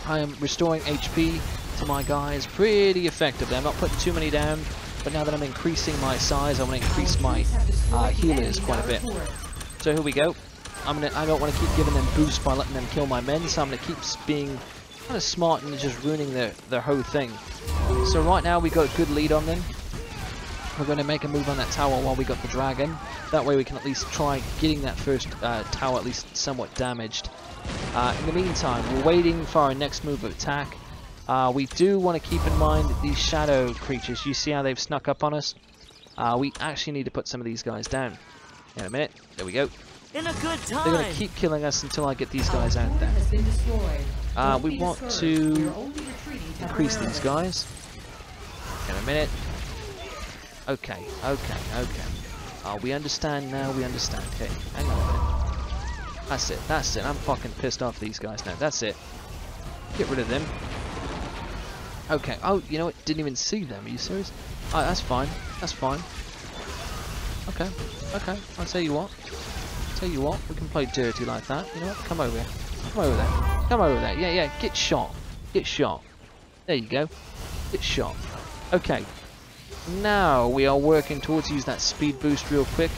I am restoring HP to my guys pretty effectively. I'm not putting too many down, but now that I'm increasing my size, I want to increase my healers quite a bit. So here we go. I don't want to keep giving them boosts by letting them kill my men, so I'm going to keep being kind of smart and just ruining their whole thing. So right now we got a good lead on them. We're going to make a move on that tower while we got the dragon. That way we can at least try getting that first tower at least somewhat damaged. In the meantime, we're waiting for our next move of attack. We do want to keep in mind these shadow creatures. You see how they've snuck up on us? We actually need to put some of these guys down. In a minute. There we go. In a good time. They're going to keep killing us until I get these guys out there. We want to increase these guys. In a minute. Okay. We understand now, we understand. Okay, hang on a minute. That's it. I'm fucking pissed off these guys now. That's it. Get rid of them. Okay. Oh, you know what? Didn't even see them. Are you serious? Oh, that's fine. That's fine. Okay. I'll tell you what. We can play dirty like that. You know what? Come over here. Come over there. Yeah. Get shot. There you go. Get shot. Okay. Now we are working towards use that speed boost real quick.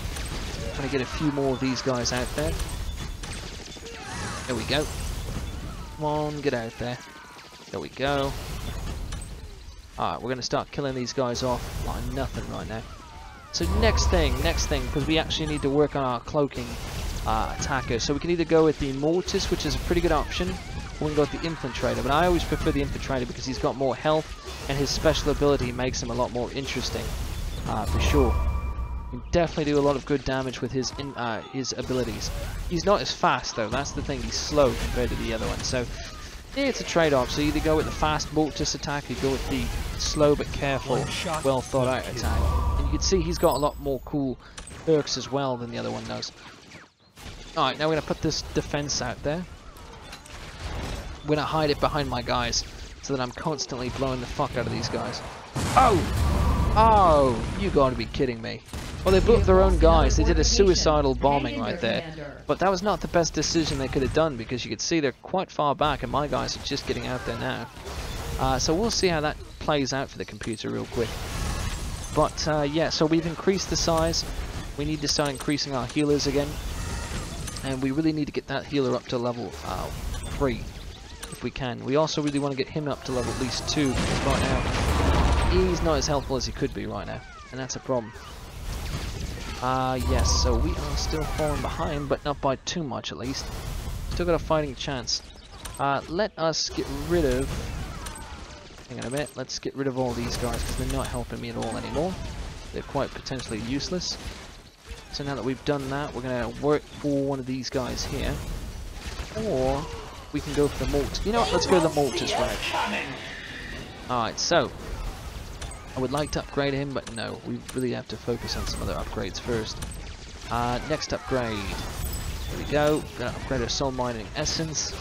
Trying to get a few more of these guys out there. There we go. Come on, get out there. There we go. Alright, we're going to start killing these guys off like nothing right now. So next thing, because we actually need to work on our cloaking attacker. So we can either go with the Mortis, which is a pretty good option, or we can go with the Infiltrator. But I always prefer the Infiltrator because he's got more health, and his special ability makes him a lot more interesting, for sure. He can definitely do a lot of good damage with his abilities. He's not as fast though, that's the thing, he's slow compared to the other one. So yeah, it's a trade-off. So you either go with the fast Mortis attack, or you go with the slow but careful, well thought out attack. And you can see he's got a lot more cool perks as well than the other one does. Alright, now we're going to put this defense out there. We're going to hide it behind my guys, so that I'm constantly blowing the fuck out of these guys. Oh, you gotta be kidding me. Well, they blew up their own guys. They did a suicidal bombing right there. But that was not the best decision they could have done, because you could see they're quite far back and my guys are just getting out there now. So we'll see how that plays out for the computer real quick. But yeah, so we've increased the size. We need to start increasing our healers again. And we really need to get that healer up to level 3 if we can. We also really want to get him up to level at least 2, because right now he's not as helpful as he could be right now, and that's a problem. Yes, so we are still falling behind, but not by too much at least. Still got a fighting chance. Let us get rid of... Hang on a minute, let's get rid of all these guys, because they're not helping me at all anymore. They're quite potentially useless. So now that we've done that, we're going to work for one of these guys here. Or we can go for the Mortis. You know what, let's go to the Mortis route. Alright, so I would like to upgrade him, but no, we really have to focus on some other upgrades first. Next upgrade. There we go. We're going to upgrade our soul mining essence.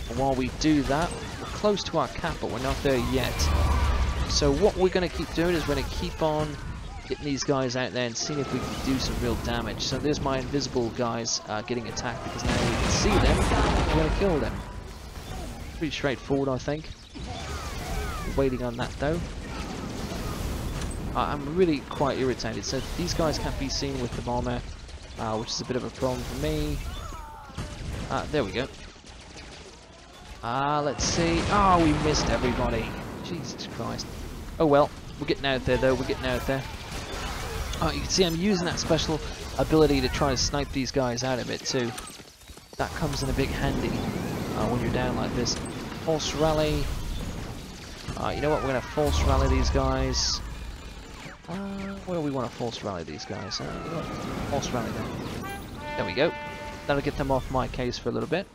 And while we do that, we're close to our cap, but we're not there yet. So what we're going to keep doing is we're going to keep on getting these guys out there and seeing if we can do some real damage. So there's my invisible guys getting attacked because now we can see them. We're going to kill them. Pretty straightforward, I think. We're waiting on that though. I'm really quite irritated. So these guys can't be seen with the bomber, which is a bit of a problem for me. There we go. Let's see. Oh, we missed everybody. Jesus Christ. Oh well, we're getting out there though. We're getting out there. Oh, you can see I'm using that special ability to try to snipe these guys out of it too. That comes in a big handy when you're down like this. False rally. You know what? We're gonna false rally these guys. Where do we want to false rally these guys? You know what? False rally them. There we go. That'll get them off my case for a little bit.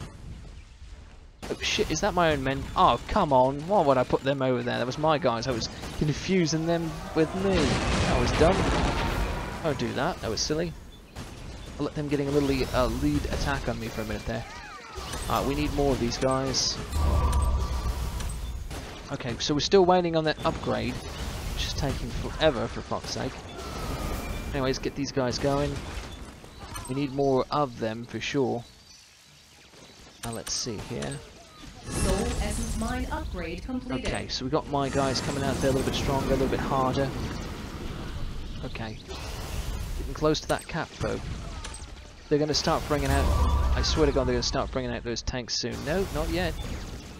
Oh shit, is that my own men? Oh, come on. Why would I put them over there? That was my guys. I was confusing them with me. That was dumb. Don't do that. That was silly. I'll let them getting a little lead attack on me for a minute there. We need more of these guys. Okay, so we're still waiting on that upgrade, which is taking forever, for fuck's sake. Anyways, get these guys going. We need more of them for sure. Now let's see here. Soul Essence Mine upgrade completed. Okay, so we got my guys coming out there a little bit stronger, a little bit harder. Okay. Getting close to that cap though. They're going to start bringing out, I swear to God, they're going to start bringing out those tanks soon. No, not yet.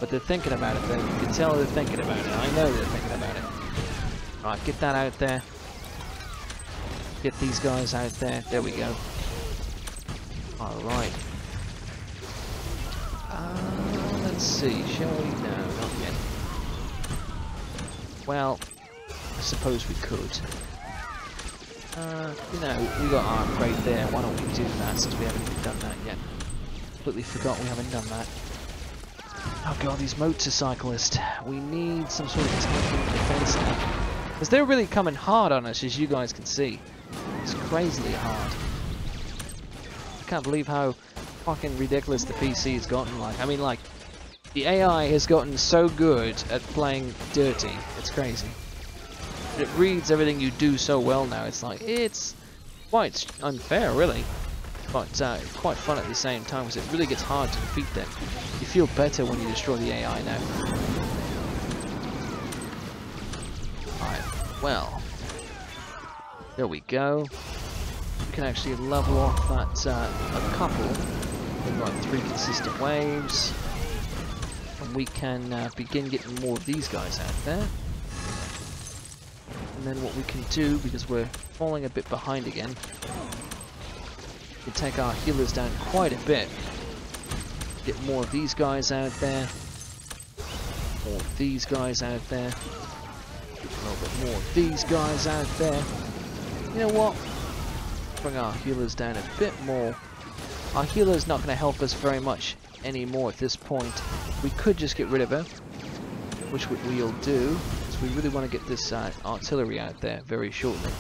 But they're thinking about it though. You can tell they're thinking about it. I know they're thinking about it. Alright, get that out there. Get these guys out there. There we go. Alright. Let's see, shall we? No, not yet. Well, I suppose we could. You know, we got our upgrade there. Why don't we do that since we haven't even done that yet? Completely forgot we haven't done that. Oh god, these motorcyclists. We need some sort of tanking defense now. Because they're really coming hard on us, as you guys can see. It's crazily hard. I can't believe how fucking ridiculous the PC's gotten. Like, I mean, like, the AI has gotten so good at playing dirty. It's crazy. It reads everything you do so well now. It's like, it's quite unfair, really. But quite fun at the same time, because it really gets hard to defeat them. You feel better when you destroy the AI now. Alright, well. There we go. We can actually level off that a couple. We've got 3 consistent waves. And we can begin getting more of these guys out there. And then what we can do, because we're falling a bit behind again, we can take our healers down quite a bit. Get more of these guys out there. More of these guys out there. Get a little bit more of these guys out there. You know what? Bring our healers down a bit more. Our healer's not going to help us very much anymore at this point. We could just get rid of her, which we'll do, because we really want to get this artillery out there very shortly.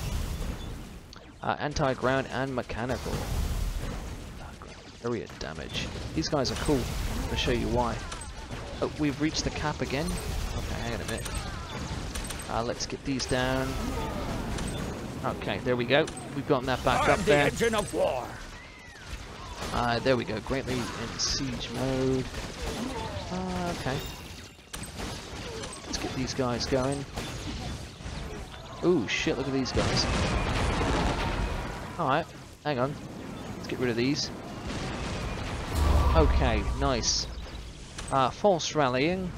Anti-ground and mechanical. Area damage. These guys are cool. I'll show you why. Oh, we've reached the cap again. Okay, hang on a minute. Let's get these down. Okay, there we go. We've gotten that back up there. Engine of war. There we go. Greatly in siege mode. Okay. Let's get these guys going. Ooh, shit, look at these guys. Alright, hang on. Let's get rid of these. Okay, nice. False rallying.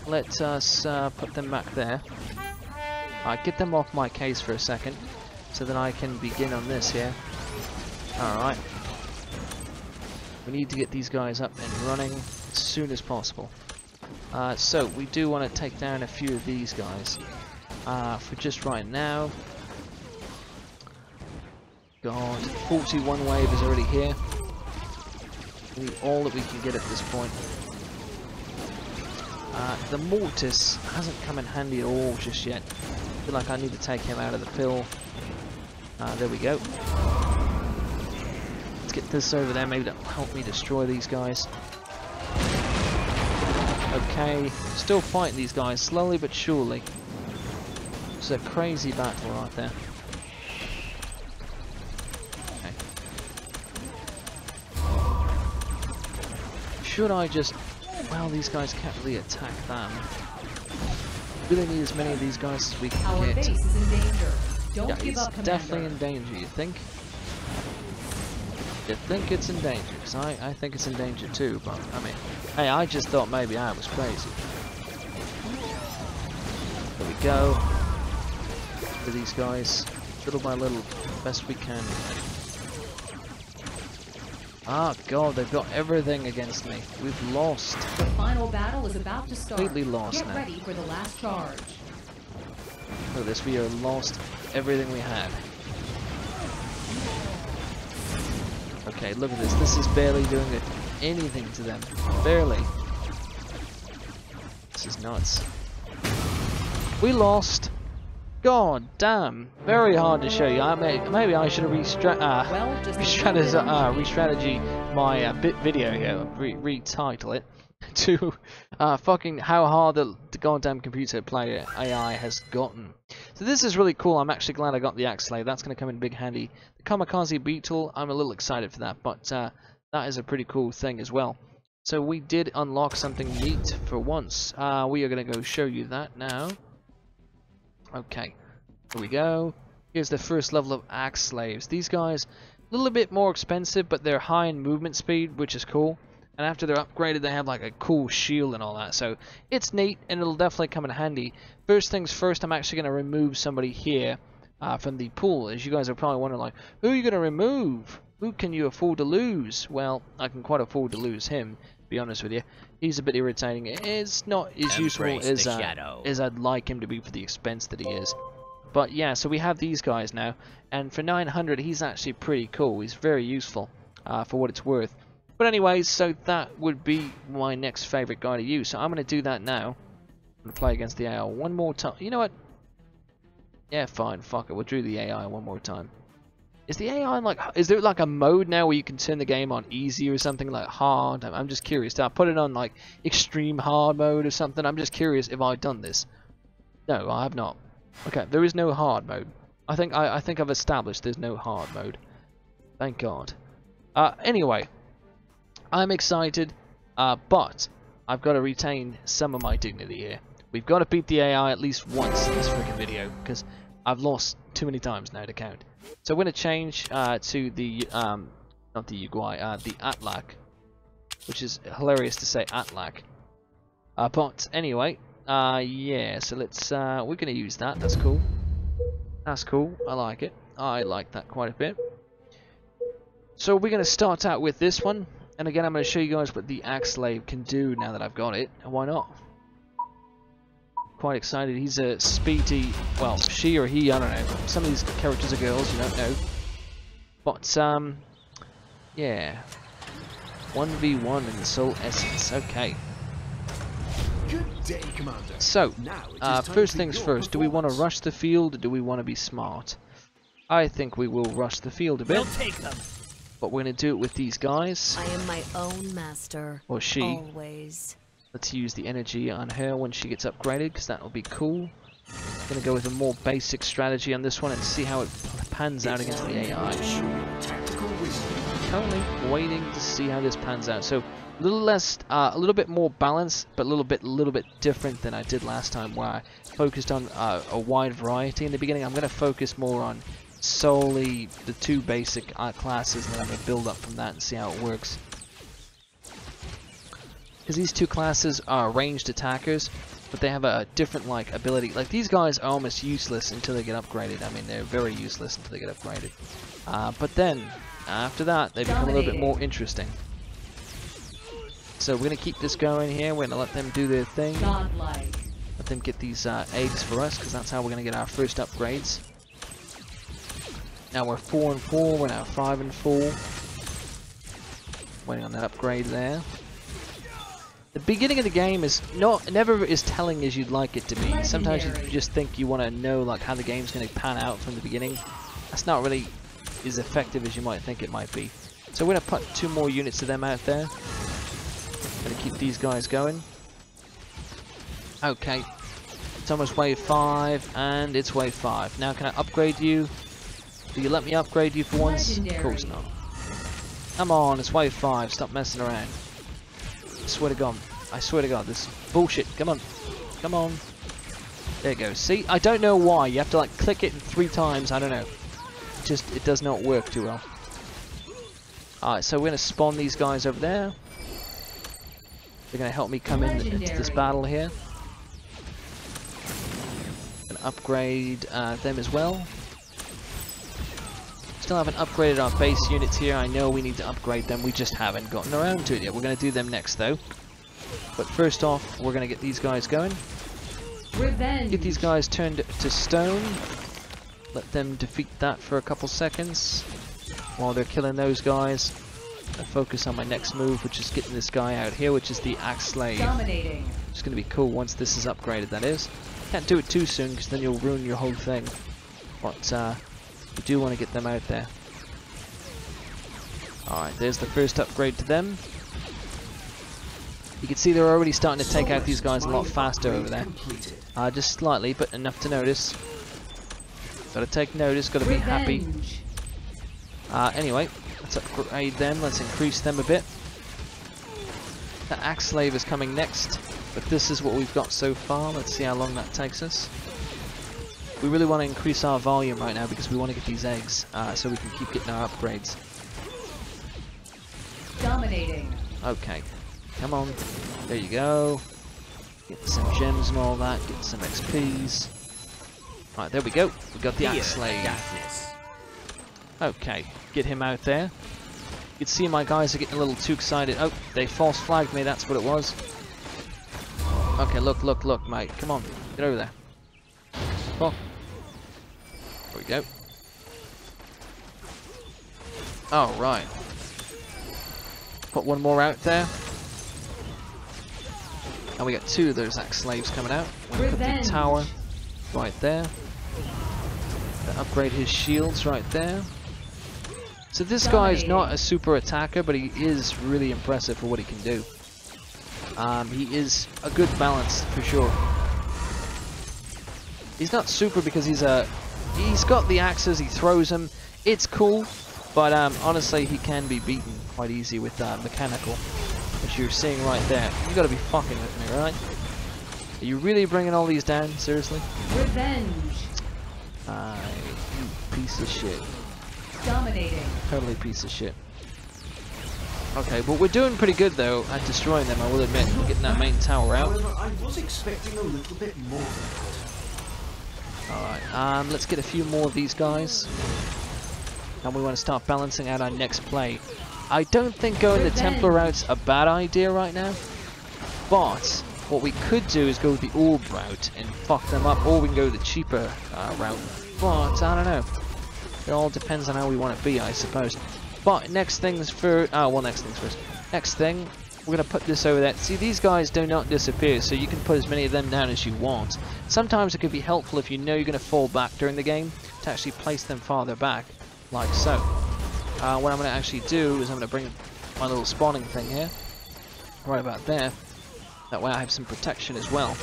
Let us put them back there. Get them off my case for a second, so that I can begin on this here. Alright. We need to get these guys up and running as soon as possible. So, we do want to take down a few of these guys. For just right now. God, 41 wave is already here. We need all that we can get at this point. The Mortis hasn't come in handy at all just yet. I feel like I need to take him out of the pill. There we go. Let's get this over there, maybe that'll help me destroy these guys. Okay, still fighting these guys, slowly but surely. It's a crazy battle right there. Okay. Should I just... Well, these guys can't really attack them. Really need as many of these guys as we can Our get. base is in danger. Don't Yeah, give it's up, Commander. definitely in danger, you think? You think it's in danger? Because I think it's in danger too, but I mean, hey, I just thought maybe I was crazy. There we go. For these guys, little by little, best we can. Ah, God, they've got everything against me. We've lost. The final battle is about to start. Completely lost Get now. ready for the last charge. Look at this, we are lost everything we had. Okay, look at this. This is barely doing anything to them. Barely. This is nuts. We lost. God damn. Very hard to show you. Maybe I should have re-strategy my video here. Retitle it to fucking how hard the goddamn computer player AI has gotten. So this is really cool. I'm actually glad I got the Axe Slave. That's going to come in big handy. The Kamikaze Beetle, I'm a little excited for that, but that is a pretty cool thing as well. So we did unlock something neat for once. We are going to go show you that now. Okay, here we go. Here's the first level of Axe Slaves. These guys, a little bit more expensive, but they're high in movement speed, which is cool. And after they're upgraded, they have like a cool shield and all that. So it's neat, and it'll definitely come in handy. First things first, I'm actually going to remove somebody here from the pool. As you guys are probably wondering, like, who are you going to remove? Who can you afford to lose? Well, I can quite afford to lose him, to be honest with you. He's a bit irritating. It's not as useful as I'd like him to be for the expense that he is. But yeah, so we have these guys now. And for 900, he's actually pretty cool. He's very useful for what it's worth. But anyways, so that would be my next favorite guy to use. So I'm going to do that now. I'm going to play against the AI one more time. You know what? Yeah, fine. Fuck it. We'll do the AI one more time. Is the AI like... Is there like a mode now where you can turn the game on easy or something, like hard? I'm just curious. I'll put it on like extreme hard mode or something. I'm just curious if I've done this. No, I have not. Okay, there is no hard mode. I think I've established there's no hard mode. Thank God. Anyway. I'm excited, but I've got to retain some of my dignity here. We've got to beat the AI at least once in this freaking video, because I've lost too many times now to count. So we're going to change to the, not the Uguay, the Atlak, which is hilarious to say Atlak. But anyway, yeah, so let's, we're going to use that. That's cool. That's cool. I like it. I like that quite a bit. So we're going to start out with this one. And again, I'm going to show you guys what the Axe Slave can do now that I've got it. And why not? Quite excited. He's a speedy... Well, she or he, I don't know. Some of these characters are girls, you don't know. But, yeah. 1v1 in the Soul Essence. Okay. Good day, Commander. So, first things first. Do we want to rush the field or do we want to be smart? I think we will rush the field a bit. We'll take them. But we're going to do it with these guys. I am my own master. Or she. Always. Let's use the energy on her when she gets upgraded, because that will be cool. I'm going to go with a more basic strategy on this one and see how it pans out against the AI. Currently waiting to see how this pans out. So a little less, a little bit more balanced, but a little bit different than I did last time, where I focused on a wide variety in the beginning. I'm going to focus more on solely the two basic classes, and then I'm going to build up from that and see how it works. Because these two classes are ranged attackers, but they have a different like ability. Like these guys are almost useless until they get upgraded. I mean, they're very useless until they get upgraded. But then after that, they become a little bit more interesting. So we're going to keep this going here. We're going to let them do their thing. Godlike. Let them get these eggs for us, because that's how we're going to get our first upgrades. Now we're 4 and 4, we're now 5 and 4. Waiting on that upgrade there. The beginning of the game is never as telling as you'd like it to be. Sometimes you just think you want to know like how the game's going to pan out from the beginning. That's not really as effective as you might think it might be. So we're going to put 2 more units of them out there. Going to keep these guys going. Okay. It's almost wave 5, and it's wave 5. Now, can I upgrade you? Do you let me upgrade you for once? Of course not. Come on, it's wave 5. Stop messing around. I swear to God. I swear to God, this is bullshit. Come on. Come on. There you go. See, I don't know why. You have to like click it 3 times. I don't know. It does not work too well. Alright, so we're going to spawn these guys over there. They're going to help me come into this battle here. Going to upgrade them as well. Still haven't upgraded our base units here. I know we need to upgrade them. We just haven't gotten around to it yet. We're going to do them next though. But first off, we're going to get these guys going. Revenge. Get these guys turned to stone. Let them defeat that for a couple seconds while they're killing those guys. I focus on my next move, which is getting this guy out here, which is the Axe Slave. Dominating. It's going to be cool once this is upgraded, that is. Can't do it too soon because then you'll ruin your whole thing. But we do want to get them out there. Alright, there's the first upgrade to them. You can see they're already starting to take out these guys a lot faster over there. Just slightly, but enough to notice. Gotta take notice, gotta be happy. Anyway, let's upgrade them, let's increase them a bit. The Axe Slave is coming next, but this is what we've got so far. Let's see how long that takes us. We really want to increase our volume right now because we want to get these eggs, so we can keep getting our upgrades. Dominating. Okay, come on, there you go. Get some gems and all that, get some XPs. Right, there we go. We got the Axe Slave. Okay, get him out there. You can see my guys are getting a little too excited. Oh, they false flagged me, that's what it was. Okay, look, mate. Come on, get over there. Oh. There we go. Oh, right. Put one more out there. And we got 2 of those Axe Slaves coming out. We're gonna put the tower right there. Upgrade his shields right there. So this guy's not a super attacker, but he is really impressive for what he can do. He is a good balance for sure. He's not super because he's got the axes, he throws them. It's cool, but honestly he can be beaten quite easy with mechanical, which you're seeing right there. You gotta be fucking with me, right? Are you really bringing all these down? Seriously? Revenge. You piece of shit. Dominating. Totally piece of shit. Okay, but we're doing pretty good though at destroying them, I will admit. We're getting that main tower out. However, I was expecting a little bit more than that. Alright, let's get a few more of these guys. And we want to start balancing out our next play. I don't think going the Templar route's a bad idea right now. But what we could do is go the orb route and fuck them up, or we can go the cheaper route. But I don't know. It all depends on how we want to be, I suppose. But next things first. Next things first. Next thing, we're gonna put this over there. See, these guys do not disappear, so you can put as many of them down as you want. Sometimes it could be helpful if you know you're gonna fall back during the game to actually place them farther back, like so. What I'm gonna actually do is I'm gonna bring my little spawning thing here, right about there. That way I have some protection as well.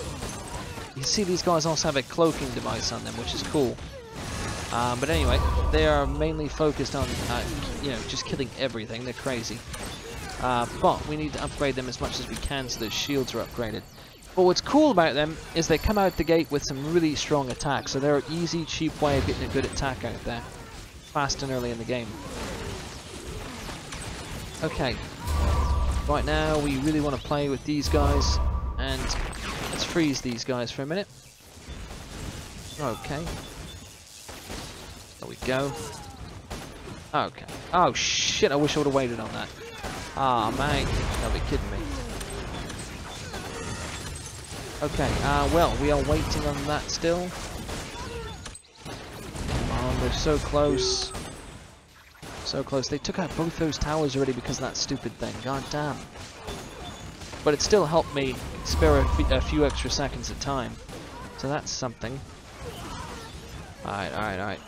You can see these guys also have a cloaking device on them, which is cool. But anyway, they are mainly focused on, just killing everything. They're crazy. But we need to upgrade them as much as we can so those shields are upgraded. But what's cool about them is they come out the gate with some really strong attacks. So they're an easy, cheap way of getting a good attack out there. Fast and early in the game. Okay. Right now, we really want to play with these guys. And let's freeze these guys for a minute. Okay. There we go. Okay. Oh shit, I wish I would have waited on that. Ah, man. You'll be kidding me. Okay, well, we are waiting on that still. Come on, they're so close. So close. They took out both those towers already because of that stupid thing. God damn. But it still helped me spare a few extra seconds of time. So that's something. Alright.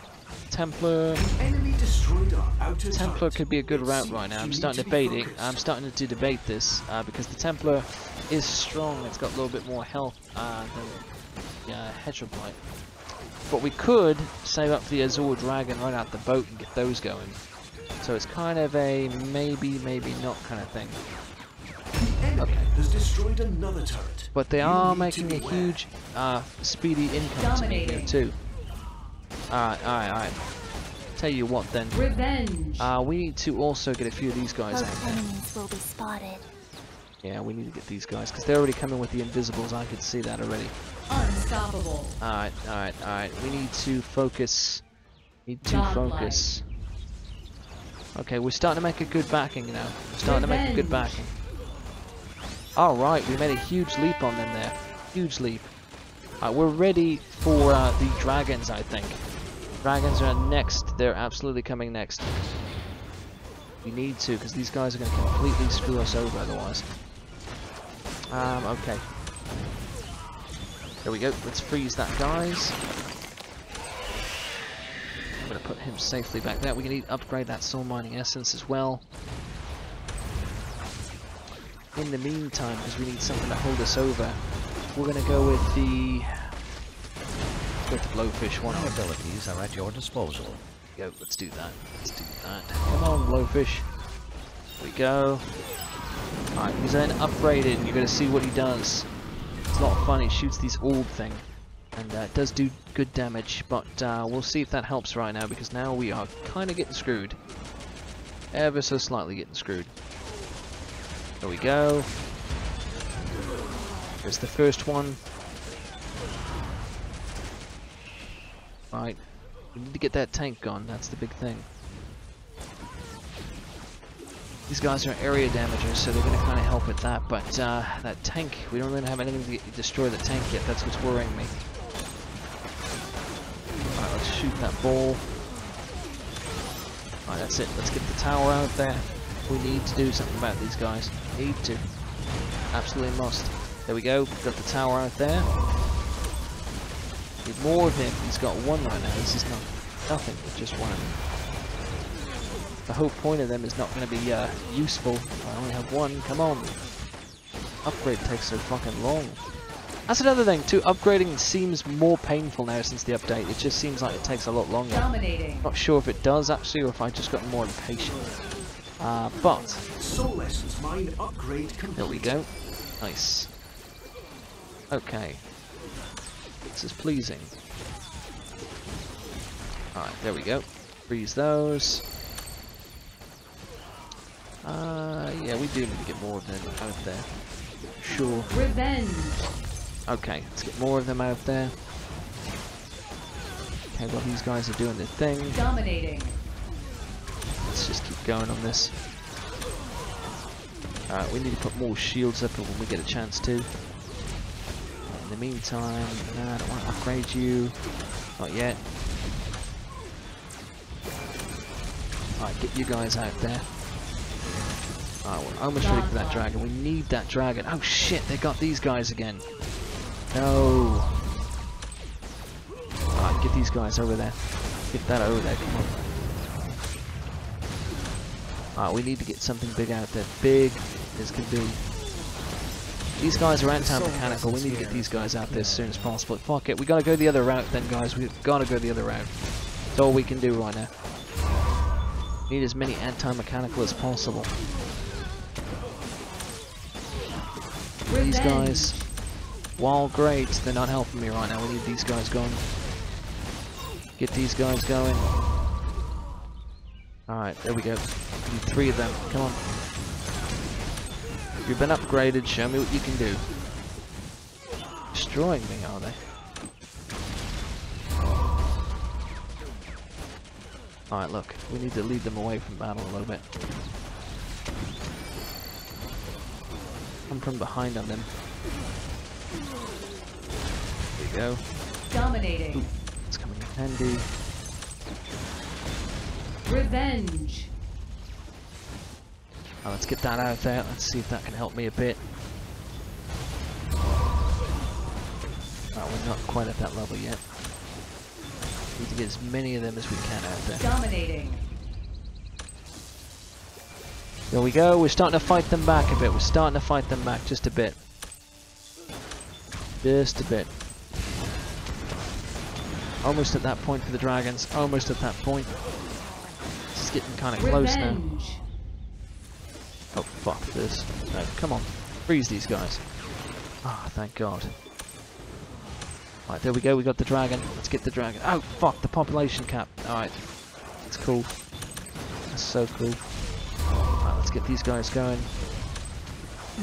Templar. Enemy destroyed our outer Templar turret. could be a good It route seems right now. you I'm need starting to to be debate it. focused. I'm starting to debate this because the Templar is strong. It's got a little bit more health than Hedgehog Blight. But we could save up the Azure Dragon, run out the boat, and get those going. So it's kind of a maybe, maybe not kind of thing. The enemy has destroyed another turret. But they You are need making to a beware. huge speedy income to me here too. Alright. Tell you what then. Revenge. We need to also get a few of these guys out Most there. enemies will be spotted. Yeah, we need to get these guys, because they're already coming with the invisibles. I could see that already. Unstoppable. Alright. We need to focus. Focus. Okay, we're starting to make a good backing now. We're starting to make a good backing. Alright, we made a huge leap on them there. Huge leap. We're ready for the dragons, I think. Dragons are next. They're absolutely coming next. We need to, because these guys are going to completely screw us over otherwise. Okay. There we go. Let's freeze that, guys. I'm going to put him safely back there. We're going to need to upgrade that soul mining essence as well. In the meantime, because we need something to hold us over, we're going to go with the... Let's go with the blowfish one. My abilities are at your disposal. Go, let's do that. Come on, blowfish. Here we go. Alright, he's then upgraded, and you're going to see what he does. It's a lot of fun. He shoots these orb thing, and it does do good damage, but we'll see if that helps right now, because now we are kind of getting screwed. Ever so slightly getting screwed. There we go. There's the first one. Right. We need to get that tank gone, that's the big thing. These guys are area damagers, so they're going to kind of help with that, but that tank, we don't really have anything to destroy the tank yet, that's what's worrying me. Alright, let's shoot that ball. Alright, that's it, let's get the tower out there. We need to do something about these guys. Need to. Absolutely must. There we go, got the tower out there. Need more of him. He's got one right now. This is nothing with just one. The whole point of them is not going to be useful. I only have one. Come on. Upgrade takes so fucking long. That's another thing too. Upgrading seems more painful now since the update. It just seems like it takes a lot longer. Dominating. Not sure if it does actually, or if I just got more impatient. But Soul Essence mine upgrade complete. there we go. Nice. Okay. This is pleasing. Alright, there we go. Freeze those. Yeah, we do need to get more of them out there. Sure. Revenge. Okay, let's get more of them out there. Okay, well these guys are doing their thing. Dominating. Let's just keep going on this. Alright, we need to put more shields up when we get a chance to. In the meantime, I don't want to upgrade you. Not yet. Alright, get you guys out there. Alright, we're almost ready for that dragon. We need that dragon. Oh shit, they got these guys again. No. Alright, get these guys over there. Get that over there, come on. Alright, we need to get something big out there. Big as can be. These guys are anti-mechanical. We need to get these guys out there as soon as possible. Fuck it, we gotta go the other route then, guys. We've gotta go the other route. That's all we can do right now. Need as many anti-mechanical as possible. These guys, while great, they're not helping me right now. We need these guys going. Get these guys going. Alright, there we go. We need 3 of them. Come on. You've been upgraded. Show me what you can do. Destroying me, are they? Alright, look. We need to lead them away from battle a little bit. Come from behind on them. There we go. Dominating. Ooh, it's coming in handy. Revenge. Oh, let's get that out there. Let's see if that can help me a bit. Oh, we're not quite at that level yet. Need to get as many of them as we can out there. Dominating. There we go. We're starting to fight them back a bit. We're starting to fight them back just a bit. Just a bit. Almost at that point for the dragons. Almost at that point. It's getting kind of close now. Oh, fuck this. No, come on. Freeze these guys. Ah, oh, thank God. Right, there we go. We got the dragon. Let's get the dragon. Oh, fuck. The population cap. Alright. That's cool. That's so cool. Alright, let's get these guys going.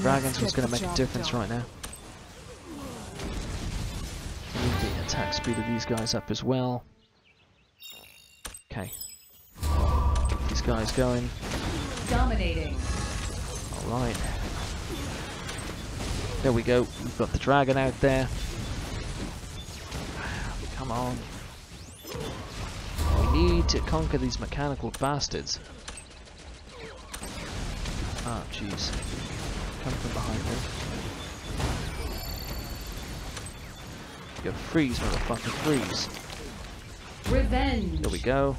Dragon's what's going to make a difference right now. Move the attack speed of these guys up as well. Okay. Get these guys going. Dominating. Alright. There we go. We've got the dragon out there. Come on. We need to conquer these mechanical bastards. Oh, jeez. Come from behind me. Go freeze, motherfucker, freeze. Revenge. There we go.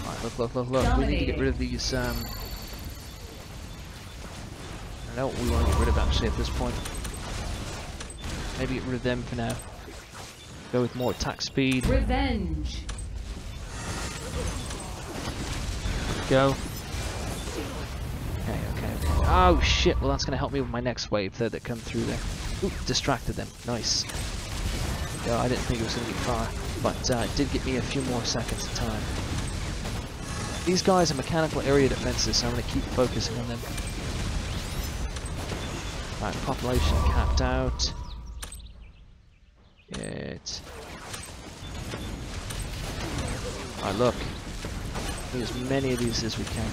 Alright, look. We need to get rid of these, I know what we want to get rid of actually at this point. Maybe get rid of them for now. Go with more attack speed. Revenge. Go. Okay. Oh shit, well that's going to help me with my next wave there that come through there. Ooh, distracted them. Nice. Yeah, I didn't think it was going to be far, but it did get me a few more seconds of time. These guys are mechanical area defenses, so I'm going to keep focusing on them. Right, population capped out. It. Alright, look. Do as many of these as we can.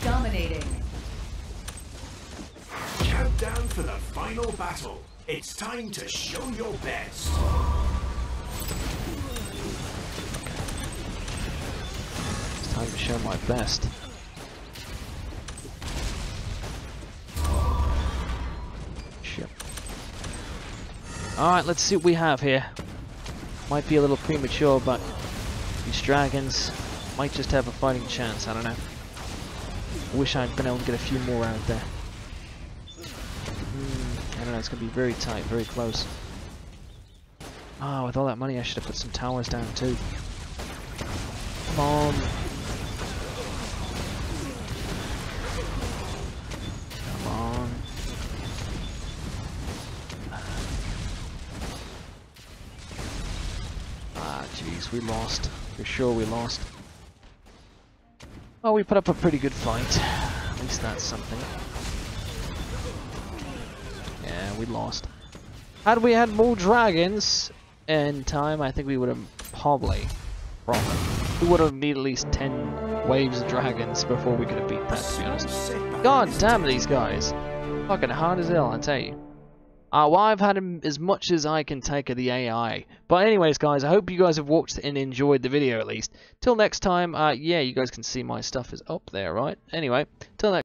Dominating. Countdown for the final battle. It's time to show your best. It's time to show my best. Shit. Alright, let's see what we have here. Might be a little premature, but these dragons might just have a fighting chance, I don't know. I wish I'd been able to get a few more out there. I don't know, it's going to be very tight, very close. Ah, with all that money I should have put some towers down too. Come on. Come on. Ah, jeez, we lost. For sure we lost. Well, we put up a pretty good fight. At least that's something. Yeah, we lost. Had we had more dragons in time, I think we would have probably we would have needed at least 10 waves of dragons before we could have beat that, to be honest. God damn these guys. Fucking hard as hell, I tell you. Well, I've had as much as I can take of the AI. But anyways, guys, I hope you guys have watched and enjoyed the video at least. Till next time, yeah, you guys can see my stuff is up there, right? Anyway, till next